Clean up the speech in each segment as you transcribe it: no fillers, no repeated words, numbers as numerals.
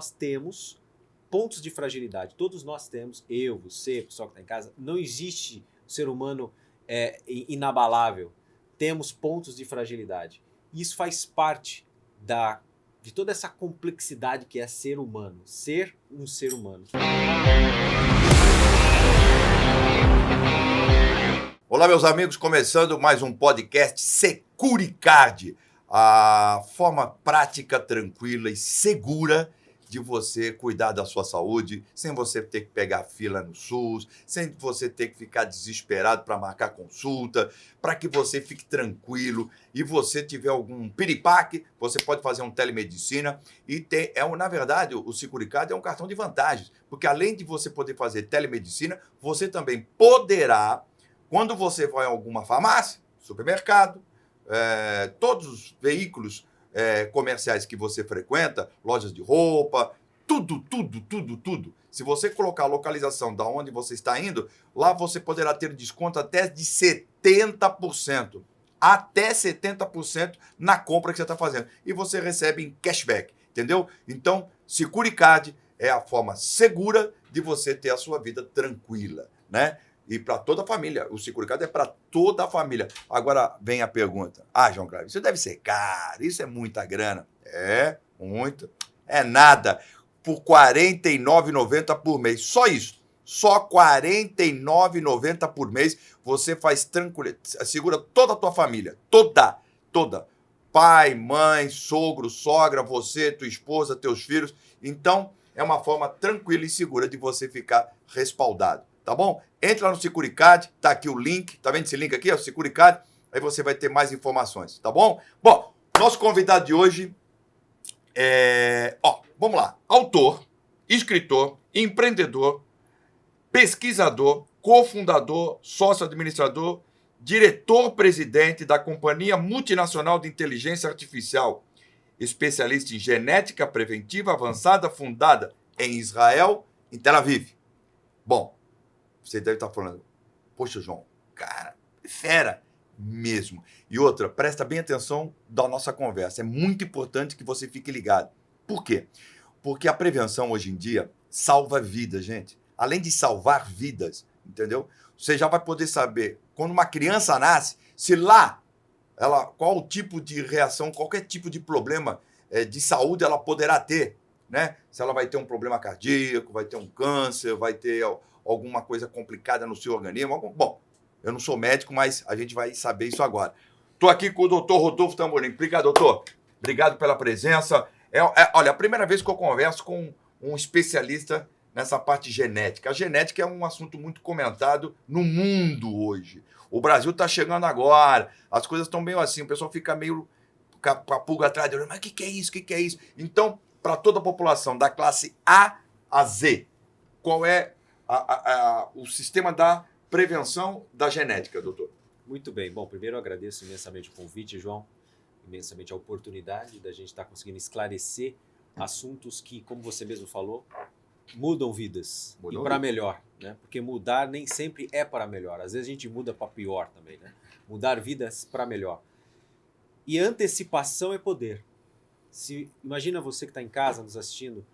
nós temos pontos de fragilidade. Todos nós temos, eu, você, o pessoal que está em casa, não existe ser humano inabalável. Temos pontos de fragilidade. Isso faz parte de toda essa complexidade que é ser humano, ser um ser humano. Olá, meus amigos, começando mais um podcast Securicard, a forma prática, tranquila e segura de você cuidar da sua saúde, sem você ter que pegar fila no SUS, sem você ter que ficar desesperado para marcar consulta, para que você fique tranquilo e você tiver algum piripaque, você pode fazer um telemedicina e na verdade, o Securicard é um cartão de vantagens, porque além de você poder fazer telemedicina, você também poderá, quando você vai a alguma farmácia, supermercado, todos os veículos comerciais que você frequenta, lojas de roupa, tudo. Se você colocar a localização da onde você está indo, lá você poderá ter desconto até de 70%. Até 70% na compra que você está fazendo. E você recebe em cashback, entendeu? Então, Securicard é a forma segura de você ter a sua vida tranquila, né? E para toda a família. O Securicard é para toda a família. Agora vem a pergunta. João Cláudio, isso deve ser caro, isso é muita grana. É, muito. É nada. Por R$ 49,90 por mês. Só isso. Só R$ 49,90 por mês. Você faz tranquilo. Segura toda a tua família. Toda. Pai, mãe, sogro, sogra, você, tua esposa, teus filhos. Então, é uma forma tranquila e segura de você ficar respaldado. Tá bom? Entra no Securicard, tá aqui o link, tá vendo esse link aqui? É o Securicard, aí você vai ter mais informações, tá bom? Bom, nosso convidado de hoje vamos lá. Autor, escritor, empreendedor, pesquisador, cofundador, sócio-administrador, diretor-presidente da Companhia Multinacional de Inteligência Artificial, especialista em genética preventiva avançada, fundada em Israel, em Tel Aviv. Bom, você deve estar falando, poxa, João, cara, é fera mesmo. E outra, presta bem atenção da nossa conversa. É muito importante que você fique ligado. Por quê? Porque a prevenção hoje em dia salva vidas, gente. Além de salvar vidas, entendeu? Você já vai poder saber, quando uma criança nasce, se lá, qual o tipo de reação, qualquer tipo de problema de saúde ela poderá ter, né? Se ela vai ter um problema cardíaco, vai ter um câncer, vai ter alguma coisa complicada no seu organismo. Bom, eu não sou médico, mas a gente vai saber isso agora. Estou aqui com o doutor Rodolfo Tamborim. Obrigado, doutor. Obrigado pela presença. Olha, a primeira vez que eu converso com um especialista nessa parte genética. A genética é um assunto muito comentado no mundo hoje. O Brasil está chegando agora, as coisas estão meio assim, o pessoal fica meio com a pulga atrás, mas o que é isso? O que é isso? Então, para toda a população, da classe A a Z, qual é o sistema da prevenção da genética, doutor? Muito bem. Bom, primeiro eu agradeço imensamente o convite, João, imensamente a oportunidade da gente estar conseguindo esclarecer assuntos que, como você mesmo falou, mudam vidas e para melhor, né? Porque mudar nem sempre é para melhor. Às vezes a gente muda para pior também, né? Mudar vidas para melhor. E antecipação é poder. Imagina você que está em casa nos assistindo,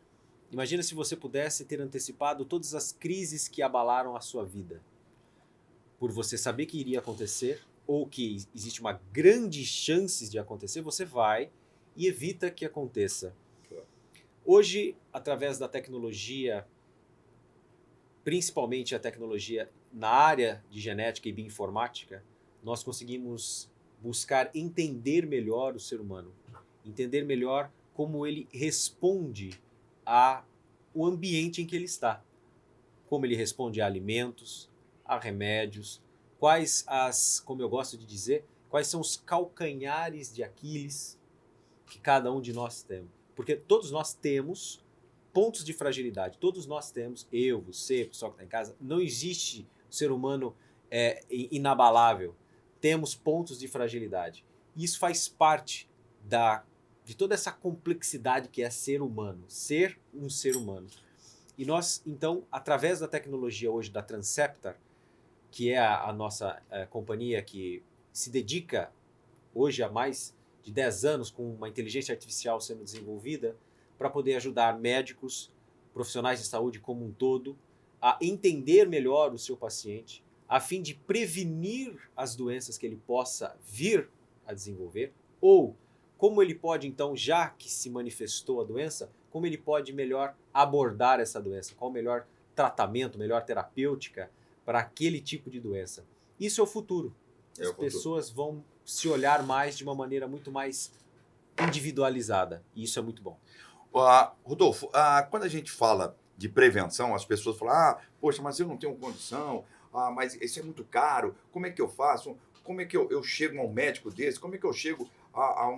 imagina se você pudesse ter antecipado todas as crises que abalaram a sua vida. Por você saber que iria acontecer, ou que existe uma grande chance de acontecer, você vai e evita que aconteça. Hoje, através da tecnologia, principalmente a tecnologia na área de genética e bioinformática, nós conseguimos buscar entender melhor o ser humano, entender melhor como ele responde ao ambiente em que ele está, como ele responde a alimentos, a remédios, como eu gosto de dizer, quais são os calcanhares de Aquiles que cada um de nós tem. Porque todos nós temos pontos de fragilidade, todos nós temos, eu, você, o pessoal que está em casa, não existe ser humano inabalável, temos pontos de fragilidade. E isso faz parte de toda essa complexidade que é ser humano, ser um ser humano. E nós, então, através da tecnologia hoje da Transceptor, que é a nossa companhia que se dedica hoje há mais de 10 anos com uma inteligência artificial sendo desenvolvida para poder ajudar médicos, profissionais de saúde como um todo, a entender melhor o seu paciente, a fim de prevenir as doenças que ele possa vir a desenvolver, ou como ele pode, então, já que se manifestou a doença, como ele pode melhor abordar essa doença, qual o melhor tratamento, melhor terapêutica para aquele tipo de doença. Isso é o futuro. As pessoas vão se olhar mais de uma maneira muito mais individualizada, e isso é muito bom. Rodolfo, quando a gente fala de prevenção, as pessoas falam, poxa, mas eu não tenho condição, mas isso é muito caro, como é que eu faço? Como é que eu chego a um médico desse? Como é que eu chego a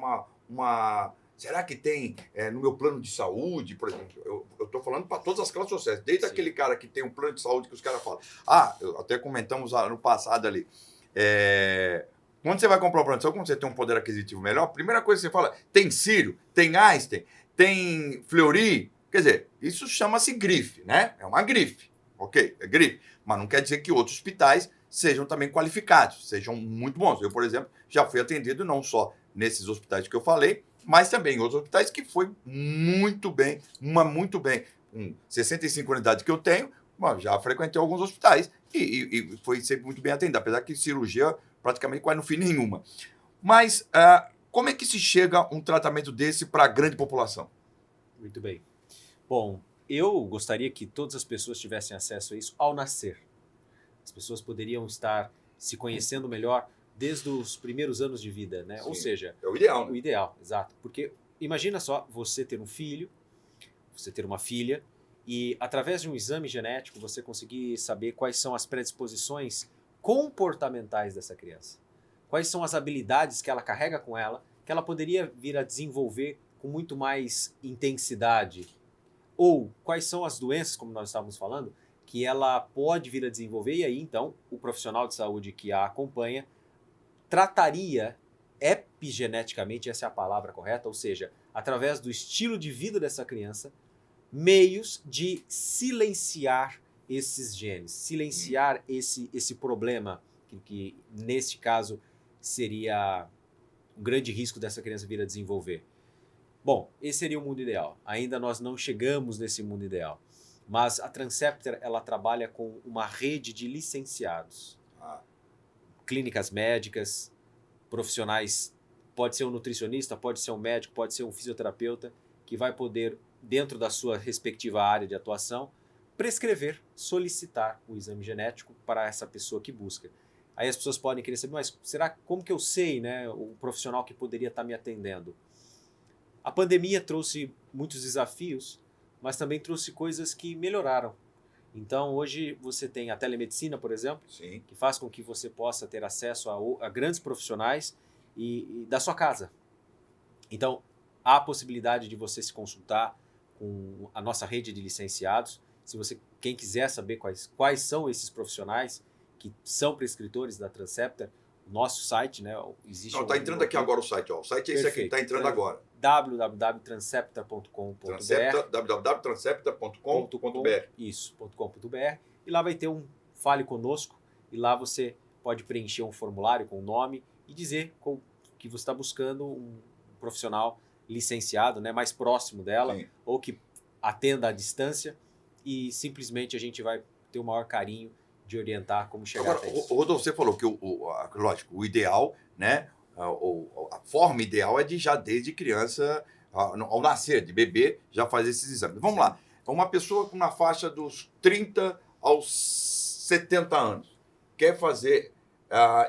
uma... Será que tem no meu plano de saúde, por exemplo? Eu estou falando para todas as classes sociais, desde Sim. aquele cara que tem um plano de saúde que os caras falam. Até comentamos no passado ali. Quando você vai comprar um plano de saúde, quando você tem um poder aquisitivo melhor, a primeira coisa que você fala, tem Sírio, tem Einstein, tem Fleury. Quer dizer, isso chama-se grife, né? É uma grife, ok? É grife. Mas não quer dizer que outros hospitais sejam também qualificados, sejam muito bons. Eu, por exemplo, já fui atendido não só nesses hospitais que eu falei, mas também em outros hospitais que foi muito bem, muito bem. Com 65 unidades que eu tenho, já frequentei alguns hospitais e foi sempre muito bem atendido, apesar que cirurgia praticamente quase não fiz nenhuma. Mas como é que se chega a um tratamento desse para a grande população? Muito bem. Bom, eu gostaria que todas as pessoas tivessem acesso a isso ao nascer. As pessoas poderiam estar se conhecendo melhor desde os primeiros anos de vida, né? Sim, ou seja, é o ideal, né? O ideal, exato. Porque imagina só você ter um filho, você ter uma filha, e através de um exame genético você conseguir saber quais são as predisposições comportamentais dessa criança. Quais são as habilidades que ela carrega com ela, que ela poderia vir a desenvolver com muito mais intensidade. Ou quais são as doenças, como nós estávamos falando, que ela pode vir a desenvolver, e aí então o profissional de saúde que a acompanha trataria epigeneticamente, essa é a palavra correta, ou seja, através do estilo de vida dessa criança, meios de silenciar esses genes, silenciar esse problema, que neste caso seria um grande risco dessa criança vir a desenvolver. Bom, esse seria o mundo ideal. Ainda nós não chegamos nesse mundo ideal. Mas a Transceptor, ela trabalha com uma rede de licenciados. Clínicas médicas, profissionais, pode ser um nutricionista, pode ser um médico, pode ser um fisioterapeuta, que vai poder, dentro da sua respectiva área de atuação, prescrever, solicitar o exame genético para essa pessoa que busca. Aí as pessoas podem querer saber, mas como que eu sei, né, o profissional que poderia estar me atendendo? A pandemia trouxe muitos desafios, mas também trouxe coisas que melhoraram. Então, hoje você tem a telemedicina, por exemplo, Sim, que faz com que você possa ter acesso a grandes profissionais e da sua casa. Então, há a possibilidade de você se consultar com a nossa rede de licenciados. Se você, quem quiser saber quais são esses profissionais que são prescritores da Transceptor, o nosso site, né? Existe. está entrando aqui agora o site, ó. O site é esse aqui, está entrando agora. www.transceptor.com.br www.transceptor.com.br Isso, .com.br. E lá vai ter um Fale Conosco, e lá você pode preencher um formulário com o nome e dizer que você está buscando um profissional licenciado, né, mais próximo dela, Sim. ou que atenda à distância, e simplesmente a gente vai ter o maior carinho de orientar como chegar Agora, até isso. Rodolfo, você falou que, lógico, o ideal, né, a forma ideal é de já desde criança, ao nascer, de bebê, já fazer esses exames. Vamos Sim. lá, uma pessoa na faixa dos 30 aos 70 anos quer fazer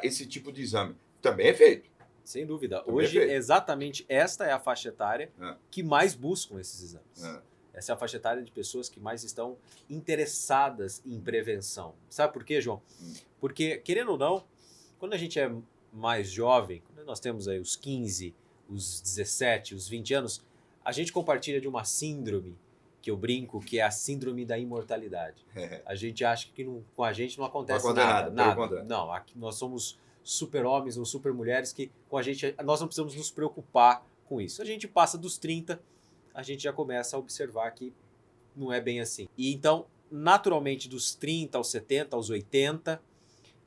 esse tipo de exame, também é feito. Sem dúvida. Também Hoje, é feito. exatamente esta é a faixa etária que mais buscam esses exames. Essa é a faixa etária de pessoas que mais estão interessadas em prevenção. Sabe por quê, João? Porque, querendo ou não, quando a gente é mais jovem, quando nós temos aí os 15, os 17, os 20 anos, a gente compartilha de uma síndrome, que eu brinco, que é a síndrome da imortalidade. A gente acha que com a gente não acontece nada. Não, aqui nós somos super-homens ou super-mulheres que com a gente nós não precisamos nos preocupar com isso. A gente passa dos 30, a gente já começa a observar que não é bem assim. E então, naturalmente, dos 30 aos 70, aos 80,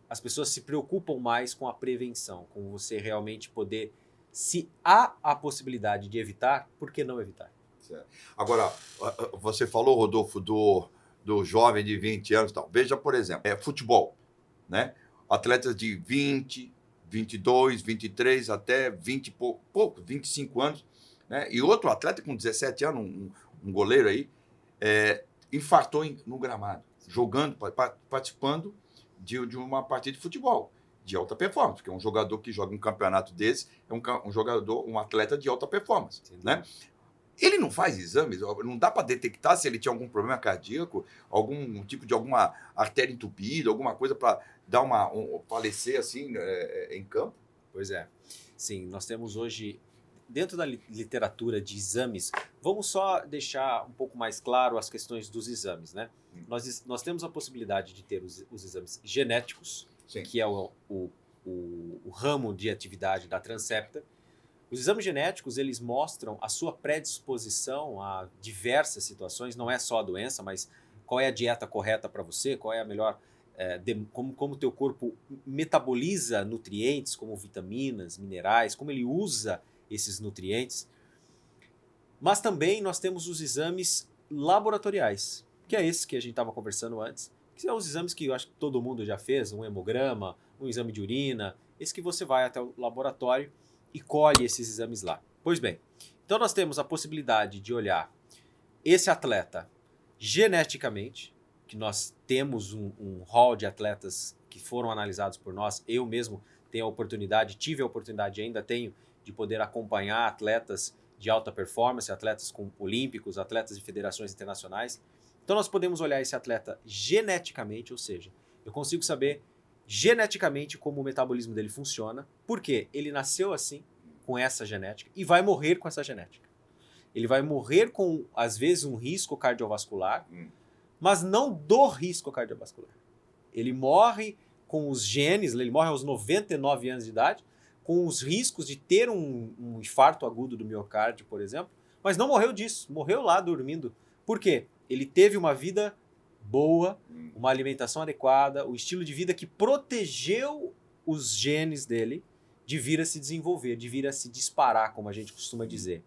as pessoas se preocupam mais com a prevenção, com você realmente poder, se há a possibilidade de evitar, por que não evitar? Certo. Agora, você falou, Rodolfo, do jovem de 20 anos e tal. Veja, por exemplo, futebol, né? Atletas de 20, 22, 23 até 20 e pouco, 25 anos, né? E outro atleta com 17 anos, um goleiro aí, infartou no gramado, jogando, participando de uma partida de futebol de alta performance, porque um jogador que joga um campeonato desse é um atleta de alta performance, né? Ele não faz exames, não dá para detectar se ele tinha algum problema cardíaco, algum tipo de alguma artéria entupida, alguma coisa para dar falecer assim em campo? Pois é. Sim, nós temos hoje, dentro da literatura de exames, vamos só deixar um pouco mais claro as questões dos exames, né? Nós temos a possibilidade de ter os exames genéticos, Sim. que é o ramo de atividade da Transcepta. Os exames genéticos, eles mostram a sua predisposição a diversas situações, não é só a doença, mas qual é a dieta correta para você, qual é a melhor, como o teu corpo metaboliza nutrientes, como vitaminas, minerais, como ele usa esses nutrientes. Mas também nós temos os exames laboratoriais, que é esse que a gente estava conversando antes, que são os exames que eu acho que todo mundo já fez, um hemograma, um exame de urina, esse que você vai até o laboratório e colhe esses exames lá. Pois bem, então nós temos a possibilidade de olhar esse atleta geneticamente, que nós temos um hall de atletas que foram analisados por nós. Eu mesmo tive a oportunidade, ainda tenho, de poder acompanhar atletas de alta performance, atletas olímpicos, atletas de federações internacionais. Então nós podemos olhar esse atleta geneticamente, ou seja, eu consigo saber geneticamente como o metabolismo dele funciona, porque ele nasceu assim, com essa genética, e vai morrer com essa genética. Ele vai morrer com, às vezes, um risco cardiovascular, mas não do risco cardiovascular. Ele morre com os genes, ele morre aos 99 anos de idade, com os riscos de ter um infarto agudo do miocárdio, por exemplo, mas não morreu disso, morreu lá dormindo. Por quê? Ele teve uma vida boa, uma alimentação adequada, o estilo de vida que protegeu os genes dele de vir a se desenvolver, de vir a se disparar, como a gente costuma dizer.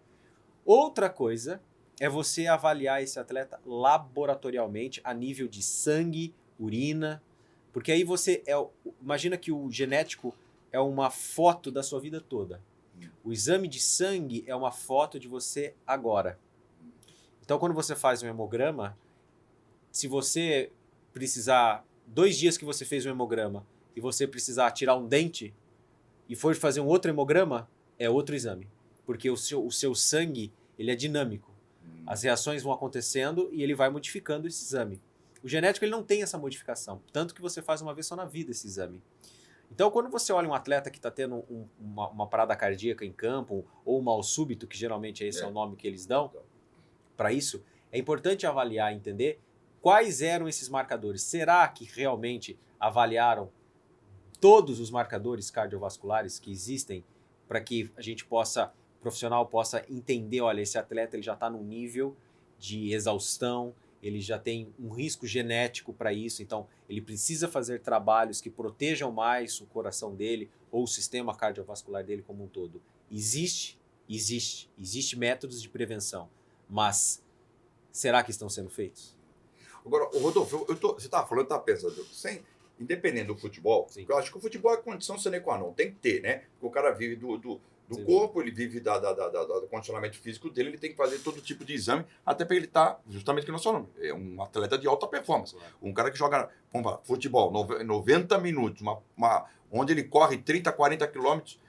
Outra coisa é você avaliar esse atleta laboratorialmente a nível de sangue, urina, porque aí você imagina que o genético é uma foto da sua vida toda. O exame de sangue é uma foto de você agora. Então, quando você faz um hemograma, se você precisar, 2 dias que você fez um hemograma e você precisar tirar um dente e for fazer um outro hemograma, é outro exame. Porque o seu sangue, ele é dinâmico. As reações vão acontecendo e ele vai modificando esse exame. O genético, ele não tem essa modificação, tanto que você faz uma vez só na vida esse exame. Então, quando você olha um atleta que está tendo uma parada cardíaca em campo, ou um mal súbito, que geralmente esse é o nome que eles dão para isso, é importante avaliar e entender quais eram esses marcadores. Será que realmente avaliaram todos os marcadores cardiovasculares que existem para que a gente o profissional possa entender, olha, esse atleta ele já está num nível de exaustão, ele já tem um risco genético para isso, então ele precisa fazer trabalhos que protejam mais o coração dele ou o sistema cardiovascular dele como um todo. Existe métodos de prevenção, mas será que estão sendo feitos? Agora, Rodolfo, você estava falando, eu estava pensando, independente do futebol, eu acho que o futebol é condição sine qua non, tem que ter, né? Porque o cara vive do corpo, ele vive do condicionamento físico dele, ele tem que fazer todo tipo de exame, até para ele estar, justamente o que nós falamos, é um atleta de alta performance. Um cara que joga, vamos falar, futebol, 90 minutos, onde ele corre 30, 40 quilômetros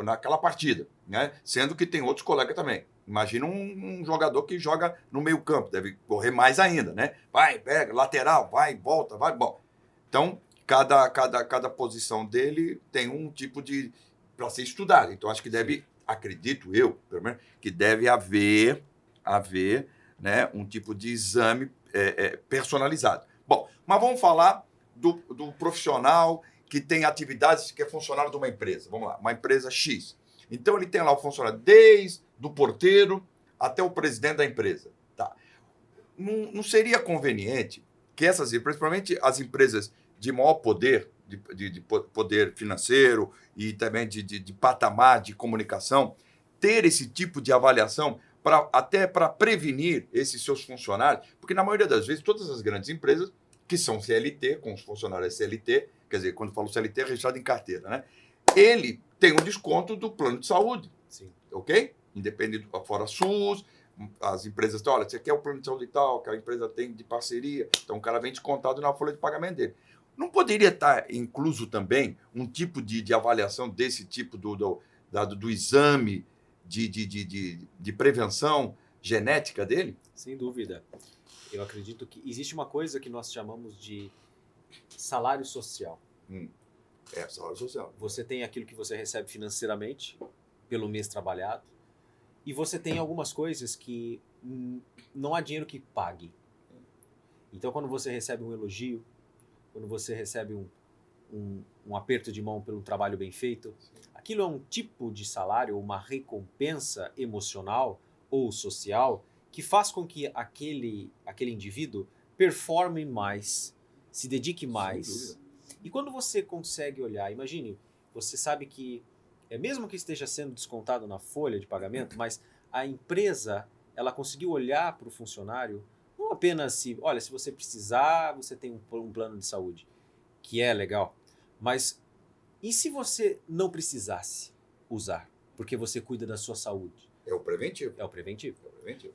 naquela partida, né? Sendo que tem outros colegas também. Imagina um jogador que joga no meio campo, deve correr mais ainda, né? Vai, pega, lateral, vai, volta, vai, bom. Então, cada posição dele tem um tipo de... para ser estudado. Então, acho que deve, acredito eu, pelo menos, que deve haver né, um tipo de exame personalizado. Bom, mas vamos falar do profissional que tem atividades, que é funcionário de uma empresa. Vamos lá, uma empresa X. Então, ele tem lá o funcionário desde do porteiro até o presidente da empresa. Tá. Não seria conveniente que essas empresas, principalmente as empresas de maior poder, de poder financeiro e também de patamar de comunicação, ter esse tipo de avaliação até para prevenir esses seus funcionários, porque na maioria das vezes todas as grandes empresas que são CLT, com os funcionários CLT, quer dizer, quando eu falo CLT é registrado em carteira, né? Ele tem um desconto do plano de saúde, Sim. ok? Independente, fora SUS, as empresas, olha, você quer o plano de saúde e tal, que a empresa tem de parceria, então o cara vem descontado na folha de pagamento dele. Não poderia estar incluso também um tipo de avaliação desse tipo do exame de prevenção genética dele? Sem dúvida. Eu acredito que existe uma coisa que nós chamamos de salário social. Salário social. Você tem aquilo que você recebe financeiramente pelo mês trabalhado e você tem algumas coisas que não há dinheiro que pague. Então, quando você recebe um elogio, quando você recebe um aperto de mão pelo trabalho bem feito, aquilo é um tipo de salário, uma recompensa emocional ou social que faz com que aquele indivíduo performe mais, se dedique mais. E quando você consegue olhar, imagine, você sabe que, mesmo que esteja sendo descontado na folha de pagamento, mas a empresa ela conseguiu olhar para o funcionário, não apenas se você precisar, você tem um plano de saúde, que é legal, mas e se você não precisasse usar, porque você cuida da sua saúde? É o preventivo. É o preventivo.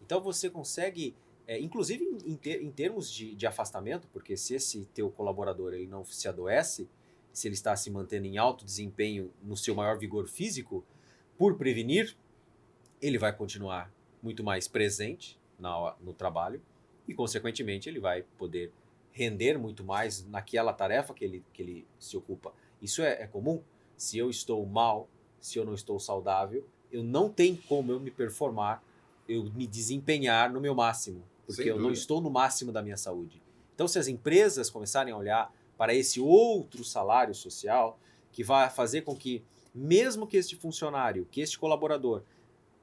Então você consegue, inclusive em termos de afastamento, porque se esse teu colaborador ele não se adoece, se ele está se mantendo em alto desempenho no seu maior vigor físico, por prevenir, ele vai continuar muito mais presente no trabalho e, consequentemente, ele vai poder render muito mais naquela tarefa que ele se ocupa. Isso é comum. Se eu estou mal, se eu não estou saudável, eu não tenho como eu me performar, eu me desempenhar no meu máximo, porque eu não estou no máximo da minha saúde. Então, se as empresas começarem a olhar para esse outro salário social, que vai fazer com que, mesmo que este funcionário, que este colaborador,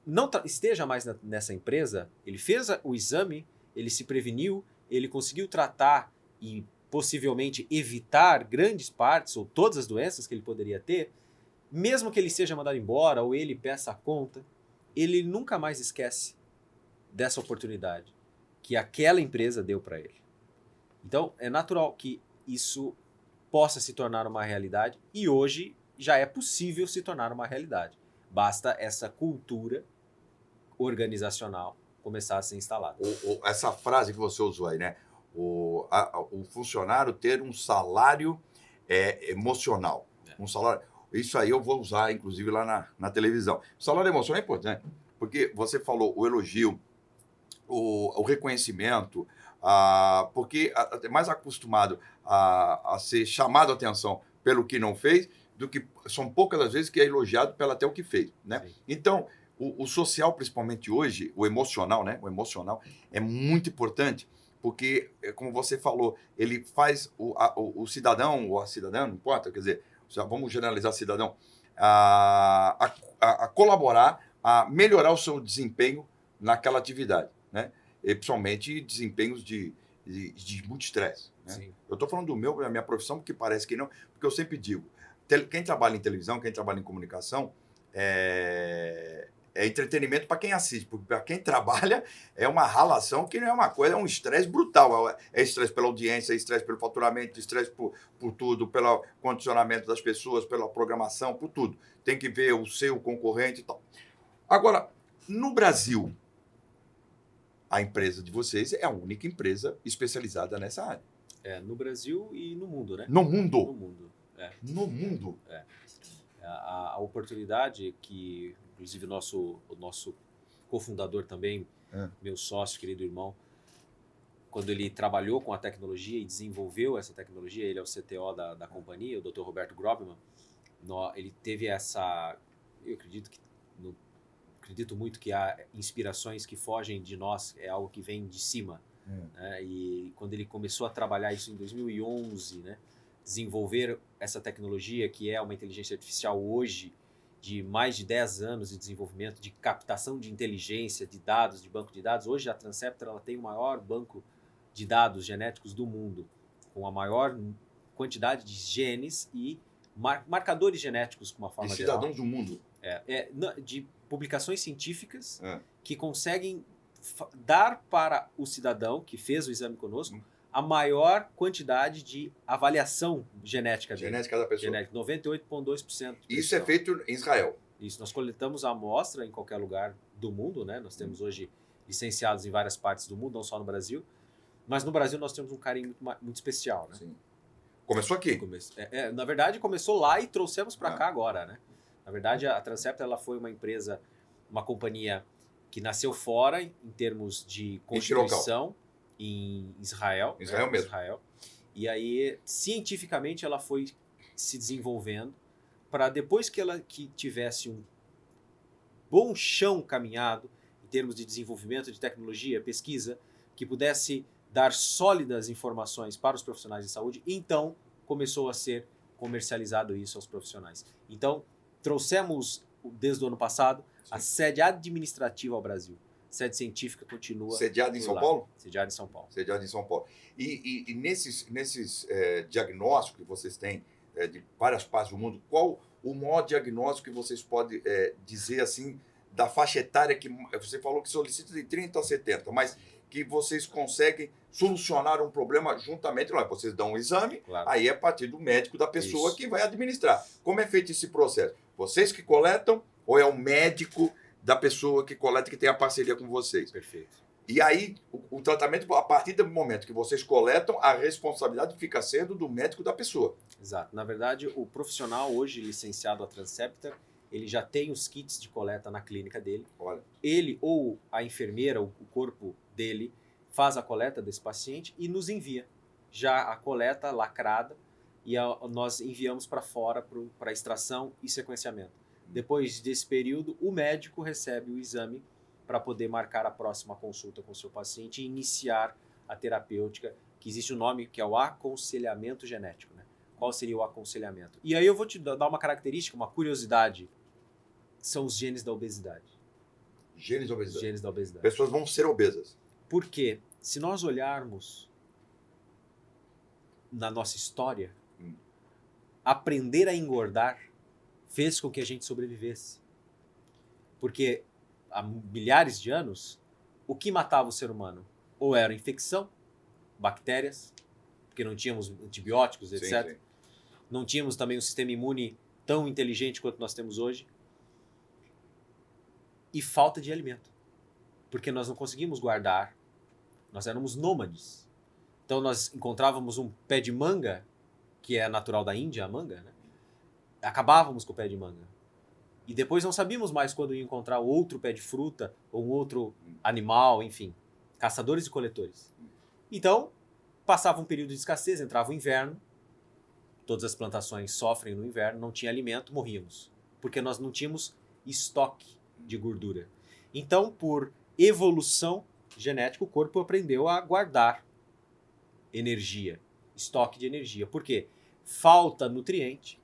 não esteja mais nessa empresa, ele fez o exame, ele se preveniu, ele conseguiu tratar e possivelmente evitar grandes partes ou todas as doenças que ele poderia ter, mesmo que ele seja mandado embora ou ele peça a conta, ele nunca mais esquece dessa oportunidade que aquela empresa deu para ele. Então, é natural que isso possa se tornar uma realidade e hoje já é possível se tornar uma realidade. Basta essa cultura organizacional começar a ser instalada. Essa frase que você usou aí, né? O funcionário ter um salário emocional. Um salário. Isso aí eu vou usar, inclusive, lá na televisão. O salário emocional é importante, porque você falou o elogio, o reconhecimento, porque é mais acostumado a ser chamado a atenção pelo que não fez, do que são poucas as vezes que é elogiado pelo até o que fez, né? Sim. Então, o social, principalmente hoje, o emocional, né? O emocional é muito importante, porque, como você falou, ele faz o cidadão ou a cidadã, não importa, quer dizer, vamos generalizar cidadão, a colaborar, a melhorar o seu desempenho naquela atividade, né? E, principalmente desempenhos de muito estresse. Né? Eu estou falando da minha profissão, porque parece que não, porque eu sempre digo, quem trabalha em televisão, quem trabalha em comunicação, é entretenimento para quem assiste, porque para quem trabalha é uma ralação que não é uma coisa, é um estresse brutal. É estresse pela audiência, é estresse pelo faturamento, estresse por tudo, pelo condicionamento das pessoas, pela programação, por tudo. Tem que ver o seu concorrente e tal. Agora, no Brasil, a empresa de vocês é a única empresa especializada nessa área. No Brasil e no mundo, né? No mundo? No mundo. No mundo? A oportunidade que, inclusive, o nosso cofundador também, meu sócio, querido irmão, quando ele trabalhou com a tecnologia e desenvolveu essa tecnologia, ele é o CTO da companhia, o Dr. Roberto Grobman, ele teve essa... Eu acredito muito que há inspirações que fogem de nós, é algo que vem de cima. Né? E quando ele começou a trabalhar isso em 2011, né? Desenvolver essa tecnologia que é uma inteligência artificial hoje, de mais de 10 anos de desenvolvimento, de captação de inteligência, de dados, de banco de dados. Hoje a Transceptor ela tem o maior banco de dados genéticos do mundo, com a maior quantidade de genes e marcadores genéticos, com uma forma geral. De cidadãos do mundo. De publicações científicas É. que conseguem dar para o cidadão que fez o exame conosco a maior quantidade de avaliação genética dele. Genética da pessoa. Genética, 98,2%. Isso é feito em Israel. Isso, nós coletamos a amostra em qualquer lugar do mundo, né? Nós temos hoje licenciados em várias partes do mundo, não só no Brasil. Mas no Brasil nós temos um carinho muito especial, né? Sim. Começou aqui. Na verdade, começou lá e trouxemos para Ah. cá agora, né? Na verdade, a Transcepta ela foi uma empresa, uma companhia que nasceu fora em termos de constituição em Israel. Israel mesmo. Israel. E aí, cientificamente, ela foi se desenvolvendo para depois que tivesse um bom chão caminhado em termos de desenvolvimento de tecnologia, pesquisa, que pudesse dar sólidas informações para os profissionais de saúde, então começou a ser comercializado isso aos profissionais. Então, trouxemos, desde o ano passado, a sede administrativa ao Brasil. Sede científica continua. Sediado em São Paulo? Sediado em São Paulo. Sediado em São Paulo. E nesses diagnósticos que vocês têm de várias partes do mundo, qual o maior diagnóstico que vocês podem dizer assim, da faixa etária que você falou que solicita de 30 a 70, mas que vocês conseguem solucionar um problema juntamente, lá, vocês dão um exame, Claro. aí é a partir do médico da pessoa Isso. que vai administrar. Como é feito esse processo? Vocês que coletam ou é o médico da pessoa que coleta que tem a parceria com vocês? Perfeito. E aí, o tratamento, a partir do momento que vocês coletam, a responsabilidade fica sendo do médico da pessoa. Exato. Na verdade, o profissional hoje licenciado a Transcepta, ele já tem os kits de coleta na clínica dele. Olha, Ele ou a enfermeira, o corpo dele, faz a coleta desse paciente e nos envia já a coleta lacrada e nós enviamos para fora para extração e sequenciamento. Depois desse período, o médico recebe o exame para poder marcar a próxima consulta com o seu paciente e iniciar a terapêutica, que existe um nome que é o aconselhamento genético, né? Qual seria o aconselhamento? E aí eu vou te dar uma característica, uma curiosidade, são os genes da obesidade. genes de Os obesidade. genes da obesidade. Pessoas vão ser obesas. Porque se nós olharmos na nossa história, aprender a engordar fez com que a gente sobrevivesse. Porque há milhares de anos, o que matava o ser humano? Ou era infecção, bactérias, porque não tínhamos antibióticos, etc. Sim, sim. Não tínhamos também um sistema imune tão inteligente quanto nós temos hoje. E falta de alimento. Porque nós não conseguimos guardar. Nós éramos nômades. Então nós encontrávamos um pé de manga, que é natural da Índia, a manga, né? Acabávamos com o pé de manga. E depois não sabíamos mais quando ia encontrar outro pé de fruta ou um outro animal, enfim. Caçadores e coletores. Então, passava um período de escassez, entrava o inverno, todas as plantações sofrem no inverno, não tinha alimento, morríamos. Porque nós não tínhamos estoque de gordura. Então, por evolução genética, o corpo aprendeu a guardar energia, estoque de energia. Por quê? Falta nutriente,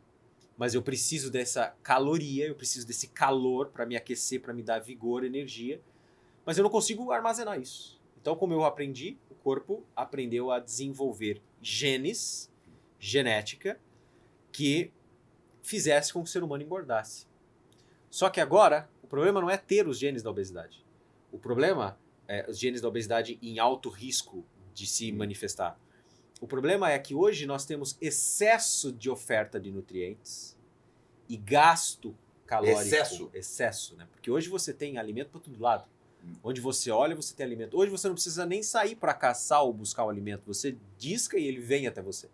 mas eu preciso dessa caloria, eu preciso desse calor para me aquecer, para me dar vigor, energia, mas eu não consigo armazenar isso. Então, como eu aprendi, o corpo aprendeu a desenvolver genes, genética, que fizesse com que o ser humano engordasse. Só que agora, o problema não é ter os genes da obesidade. O problema é os genes da obesidade em alto risco de se manifestar. O problema é que hoje nós temos excesso de oferta de nutrientes e gasto calórico. Excesso, né? Porque hoje você tem alimento para todo lado. Onde você olha, você tem alimento. Hoje você não precisa nem sair para caçar ou buscar o alimento. Você disca e ele vem até você.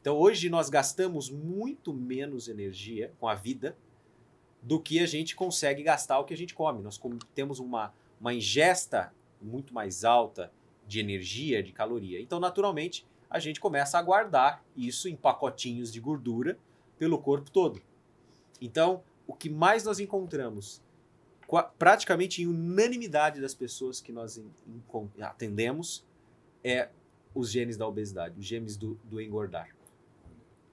Então hoje nós gastamos muito menos energia com a vida do que a gente consegue gastar o que a gente come. Nós temos uma ingesta muito mais alta de energia, de caloria. Então, naturalmente, a gente começa a guardar isso em pacotinhos de gordura pelo corpo todo. Então, o que mais nós encontramos, praticamente em unanimidade das pessoas que nós atendemos, é os genes da obesidade, os genes do engordar.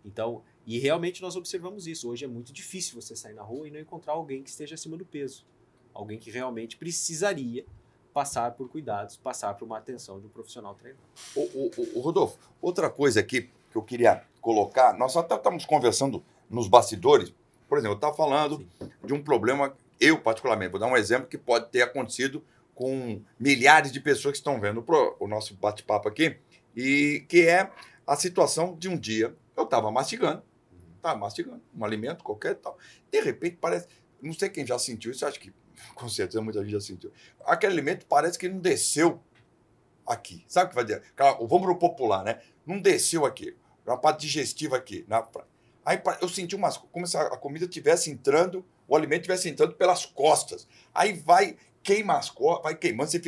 Então, e realmente nós observamos isso. Hoje é muito difícil você sair na rua e não encontrar alguém que esteja acima do peso. Alguém que realmente precisaria passar por cuidados, passar por uma atenção de um profissional treinado. O Rodolfo, outra coisa aqui que eu queria colocar, nós até estamos conversando nos bastidores, por exemplo, eu estava falando de um problema eu, particularmente, vou dar um exemplo que pode ter acontecido com milhares de pessoas que estão vendo o nosso bate-papo aqui, e que é a situação de um dia, eu estava mastigando um alimento qualquer e tal. De repente, parece, não sei quem já sentiu isso, acho que com certeza muita gente já sentiu. Aquele alimento parece que não desceu aqui. Sabe o que vai dizer? Vamos para o popular, né? Não desceu aqui, na parte digestiva aqui. Aí eu senti como se a comida estivesse entrando, o alimento estivesse entrando pelas costas. Aí queima as costas, vai queimando, você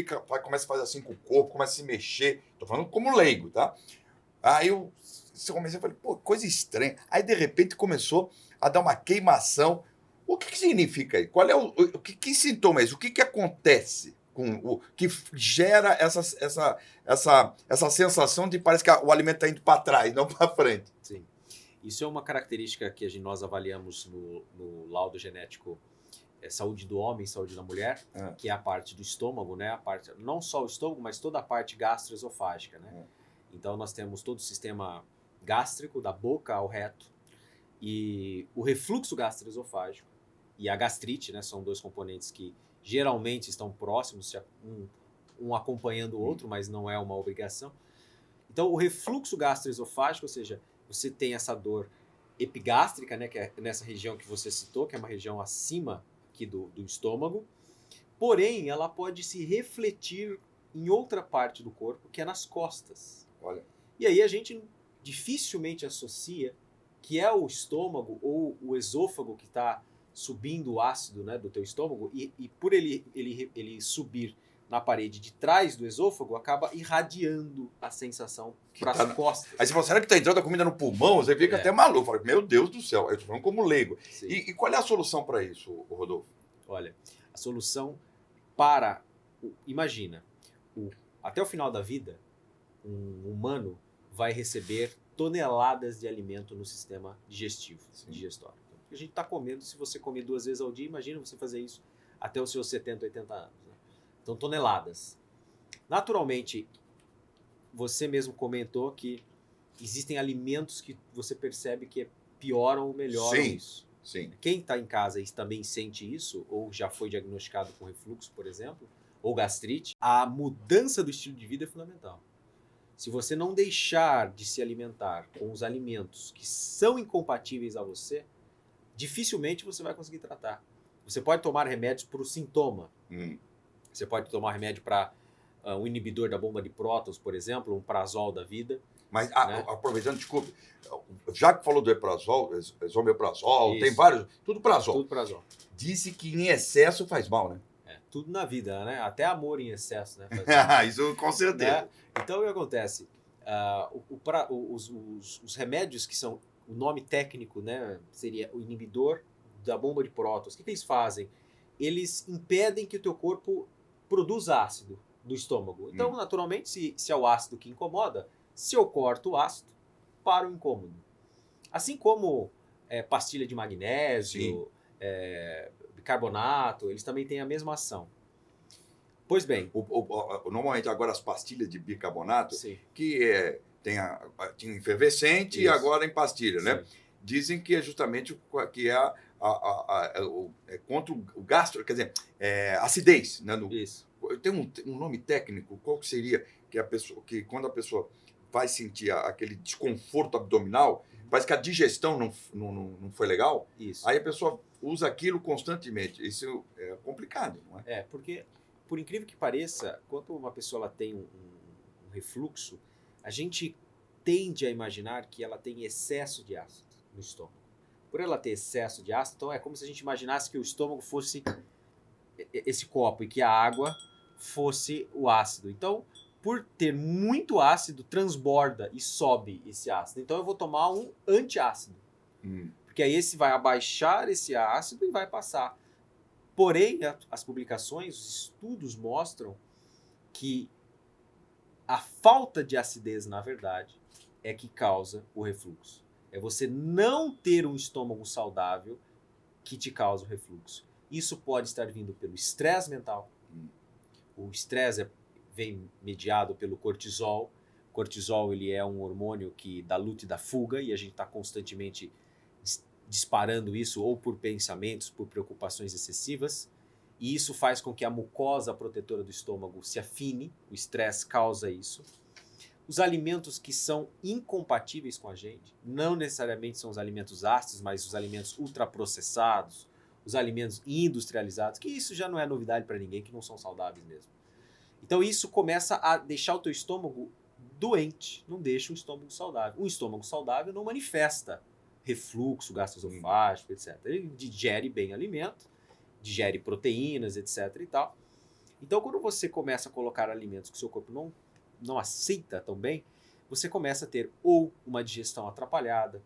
começa a fazer assim com o corpo, começa a se mexer. Estou falando como leigo, tá? Aí eu comecei a falar, pô, coisa estranha. Aí, de repente, começou a dar uma queimação. O que significa aí? Qual é que sintoma é esse? O que acontece com o que gera essa sensação de parece que o alimento está indo para trás, não para frente? Sim. Isso é uma característica que nós avaliamos no laudo genético saúde do homem, saúde da mulher, que é a parte do estômago, né? Não só o estômago, mas toda a parte gastroesofágica, né? Então nós temos todo o sistema gástrico, da boca ao reto, e o refluxo gastroesofágico e a gastrite, né? São dois componentes que geralmente estão próximos, um acompanhando o outro, mas não é uma obrigação. Então o refluxo gastroesofágico, ou seja, você tem essa dor epigástrica, né? Que é nessa região que você citou, que é uma região acima aqui do estômago, porém ela pode se refletir em outra parte do corpo, que é nas costas. Olha. E aí a gente dificilmente associa que é o estômago ou o esôfago que está subindo o ácido, né, do teu estômago, e por ele subir na parede de trás do esôfago, acaba irradiando a sensação para as costas. Aí você fala, será que está entrando a comida no pulmão? Você fica até maluco. Fala, meu Deus do céu, eu estou falando como leigo. E qual é a solução para isso, Rodolfo? Olha, a solução imagina, até o final da vida, um humano vai receber toneladas de alimento no sistema digestivo, digestório. Então, a gente está comendo, se você comer 2 vezes ao dia, imagina você fazer isso até os seus 70, 80 anos. Né? Então, toneladas. Naturalmente, você mesmo comentou que existem alimentos que você percebe que pioram ou melhoram isso. Sim. Quem está em casa e também sente isso, ou já foi diagnosticado com refluxo, por exemplo, ou gastrite, a mudança do estilo de vida é fundamental. Se você não deixar de se alimentar com os alimentos que são incompatíveis a você, dificilmente você vai conseguir tratar. Você pode tomar remédios para o sintoma. Você pode tomar remédio para um inibidor da bomba de prótons, por exemplo, um prazol da vida. Mas, aproveitando, desculpe, já que falou do esomeprazol, tem vários, tudo prazol. Tudo prazol. Disse que em excesso faz mal, né? Tudo na vida, né? Até amor em excesso, né? Isso com certeza. Né? Então, o que acontece? Os remédios que são, o nome técnico, né, seria o inibidor da bomba de prótons. O que eles fazem? Eles impedem que o teu corpo produza ácido do estômago. Então, naturalmente, se é o ácido que incomoda, se eu corto o ácido, para o incômodo. Assim como pastilha de magnésio, bicarbonato, eles também têm a mesma ação. Pois bem. Normalmente, agora, as pastilhas de bicarbonato, Sim. que tinha efervescente e agora em pastilha, né? Dizem que é justamente que é contra o gastro, quer dizer, acidez. Né? Isso. Tem um nome técnico, qual que seria que quando a pessoa vai sentir aquele desconforto abdominal, parece que a digestão não foi legal, isso. Aí a pessoa usa aquilo constantemente. Isso é complicado, não é? Porque, por incrível que pareça, quando uma pessoa ela tem um refluxo, a gente tende a imaginar que ela tem excesso de ácido no estômago. Por ela ter excesso de ácido, então é como se a gente imaginasse que o estômago fosse esse copo e que a água fosse o ácido. Então, por ter muito ácido, transborda e sobe esse ácido. Então, eu vou tomar um antiácido. Porque aí esse vai abaixar esse ácido e vai passar. Porém, as publicações, os estudos mostram que a falta de acidez, na verdade, é que causa o refluxo. É você não ter um estômago saudável que te causa o refluxo. Isso pode estar vindo pelo estresse mental. O estresse vem mediado pelo cortisol. O cortisol ele é um hormônio da luta e da fuga, e a gente está constantemente disparando isso ou por pensamentos, por preocupações excessivas, e isso faz com que a mucosa protetora do estômago se afine, o estresse causa isso. Os alimentos que são incompatíveis com a gente, não necessariamente são os alimentos ácidos, mas os alimentos ultraprocessados, os alimentos industrializados, que isso já não é novidade para ninguém, que não são saudáveis mesmo. Então isso começa a deixar o teu estômago doente, não deixa um estômago saudável. Um estômago saudável não manifesta refluxo gastroesofágico, etc. Ele digere bem alimento, digere proteínas, etc. e tal. Então, quando você começa a colocar alimentos que o seu corpo não aceita tão bem, você começa a ter ou uma digestão atrapalhada,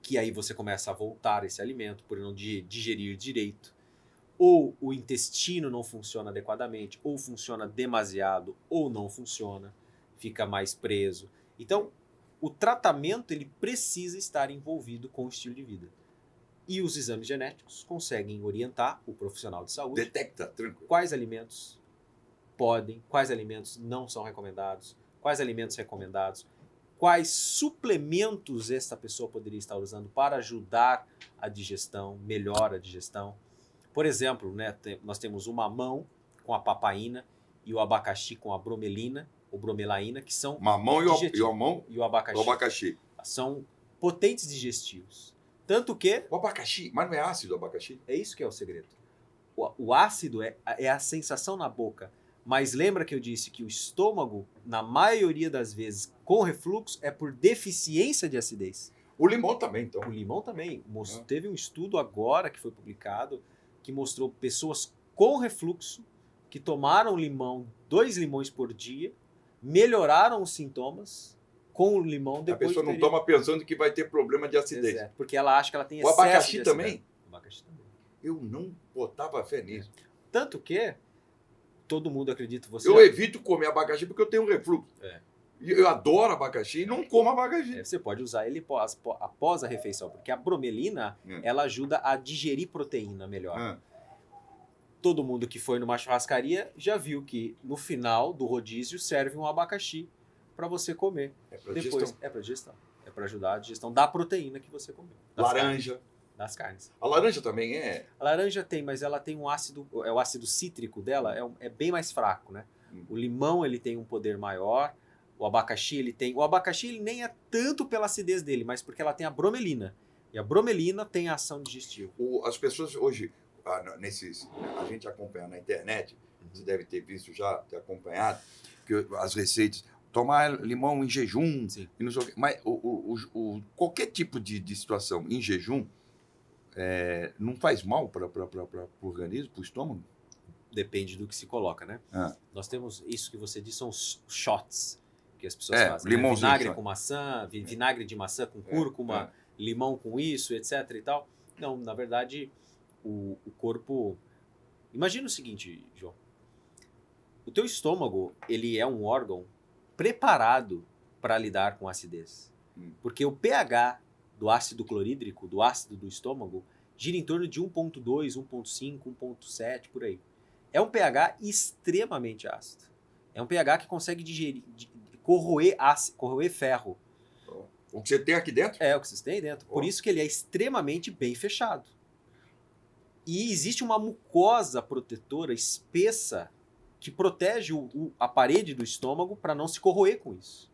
que aí você começa a voltar esse alimento por não digerir direito, ou o intestino não funciona adequadamente, ou funciona demasiado, ou não funciona, fica mais preso. Então, o tratamento ele precisa estar envolvido com o estilo de vida. E os exames genéticos conseguem orientar o profissional de saúde. Detecta, tranquilo. Quais alimentos podem, quais alimentos não são recomendados, quais alimentos recomendados, quais suplementos esta pessoa poderia estar usando para ajudar a digestão, melhor a digestão. Por exemplo, né, nós temos o mamão com a papaína e o abacaxi com a bromelina ou bromelaína, que são Mamão e o abacaxi. São potentes digestivos. Tanto que... O abacaxi, mas não é ácido o abacaxi? É isso que é o segredo. O ácido é a sensação na boca. Mas lembra que eu disse que o estômago, na maioria das vezes, com refluxo, é por deficiência de acidez. O limão também, então. O limão também. Teve um estudo agora que foi publicado que mostrou pessoas com refluxo que tomaram limão, 2 limões por dia, melhoraram os sintomas com o limão depois. A pessoa não toma pensando que vai ter problema de acidez. Exato, porque ela acha que ela tem excesso de acidez. O abacaxi também? O abacaxi também. Eu não botava fé nisso. Tanto que todo mundo acredita você. Eu evito comer abacaxi porque eu tenho refluxo. Eu adoro abacaxi e não como abacaxi. Você pode usar ele após a refeição, porque a bromelina ela ajuda a digerir proteína melhor. Todo mundo que foi numa churrascaria já viu que no final do rodízio serve um abacaxi para você comer. É para digestão. É para digestão. É para ajudar a digestão da proteína que você comeu. Laranja. Das carnes. A laranja também é? A laranja tem, mas ela tem um ácido, o ácido cítrico dela é bem mais fraco, né? O limão ele tem um poder maior, o abacaxi ele nem é tanto pela acidez dele, mas porque ela tem a bromelina. E a bromelina tem a ação digestiva. As pessoas hoje, a gente acompanha na internet, você deve ter visto já, ter acompanhado, que as receitas, tomar limão em jejum, sim, e não sei o quê. Mas qualquer tipo de situação em jejum não faz mal para o organismo, para o estômago? Depende do que se coloca, né? Nós temos isso que você disse, são os shots que as pessoas fazem. Né? Vinagre com maçã, vinagre de maçã com cúrcuma, limão com isso, etc. e tal. Não, na verdade, o corpo... Imagina o seguinte, João. O teu estômago, ele é um órgão preparado para lidar com acidez. Porque o pH do ácido clorídrico, do ácido do estômago, gira em torno de 1,2, 1,5, 1,7, por aí. É um pH extremamente ácido. É um pH que consegue corroer ferro. O que você tem aqui dentro? É, o que vocês têm aí dentro. Por isso que ele é extremamente bem fechado. E existe uma mucosa protetora espessa que protege a parede do estômago para não se corroer com isso.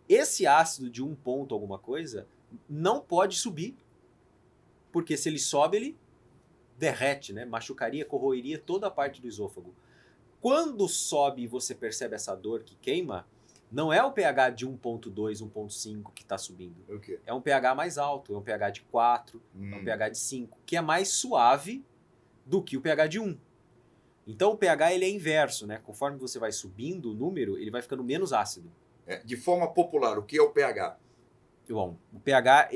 Esse ácido de 1 ponto alguma coisa não pode subir, porque se ele sobe, ele derrete, né? Machucaria, corroeria toda a parte do esôfago. Quando sobe e você percebe essa dor que queima, não é o pH de 1,2, 1,5 que está subindo. Okay. É um pH mais alto, é um pH de 4, é um pH de 5, que é mais suave do que o pH de 1. Então o pH ele é inverso, né? Conforme você vai subindo o número, ele vai ficando menos ácido. De forma popular, o que é o pH? Bom, o pH,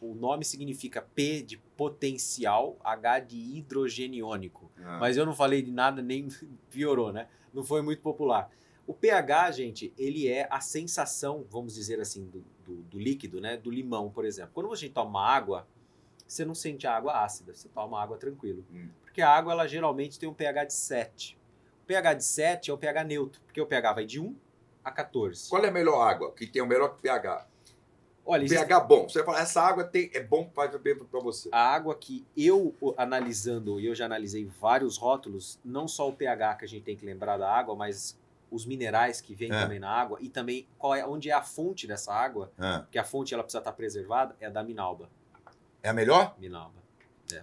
o nome significa P de potencial, H de hidrogeniônico. Mas eu não falei de nada, nem piorou, né? Não foi muito popular. O pH, gente, ele é a sensação, vamos dizer assim, do líquido, né? Do limão, por exemplo. Quando a gente toma água, você não sente a água ácida, você toma água tranquilo. Porque a água, ela geralmente tem um pH de 7. O pH de 7 é o pH neutro, porque o pH vai de 1 a 14. Qual é a melhor água? Que tem o melhor pH? Olha, pH bom. Você fala, essa água é bom para beber para você. a água que eu analisando, e eu já analisei vários rótulos, não só o pH que a gente tem que lembrar da água, mas os minerais que vêm também na água e também onde é a fonte dessa água, que a fonte ela precisa estar preservada, é a da Minalba. É a melhor? Minalba.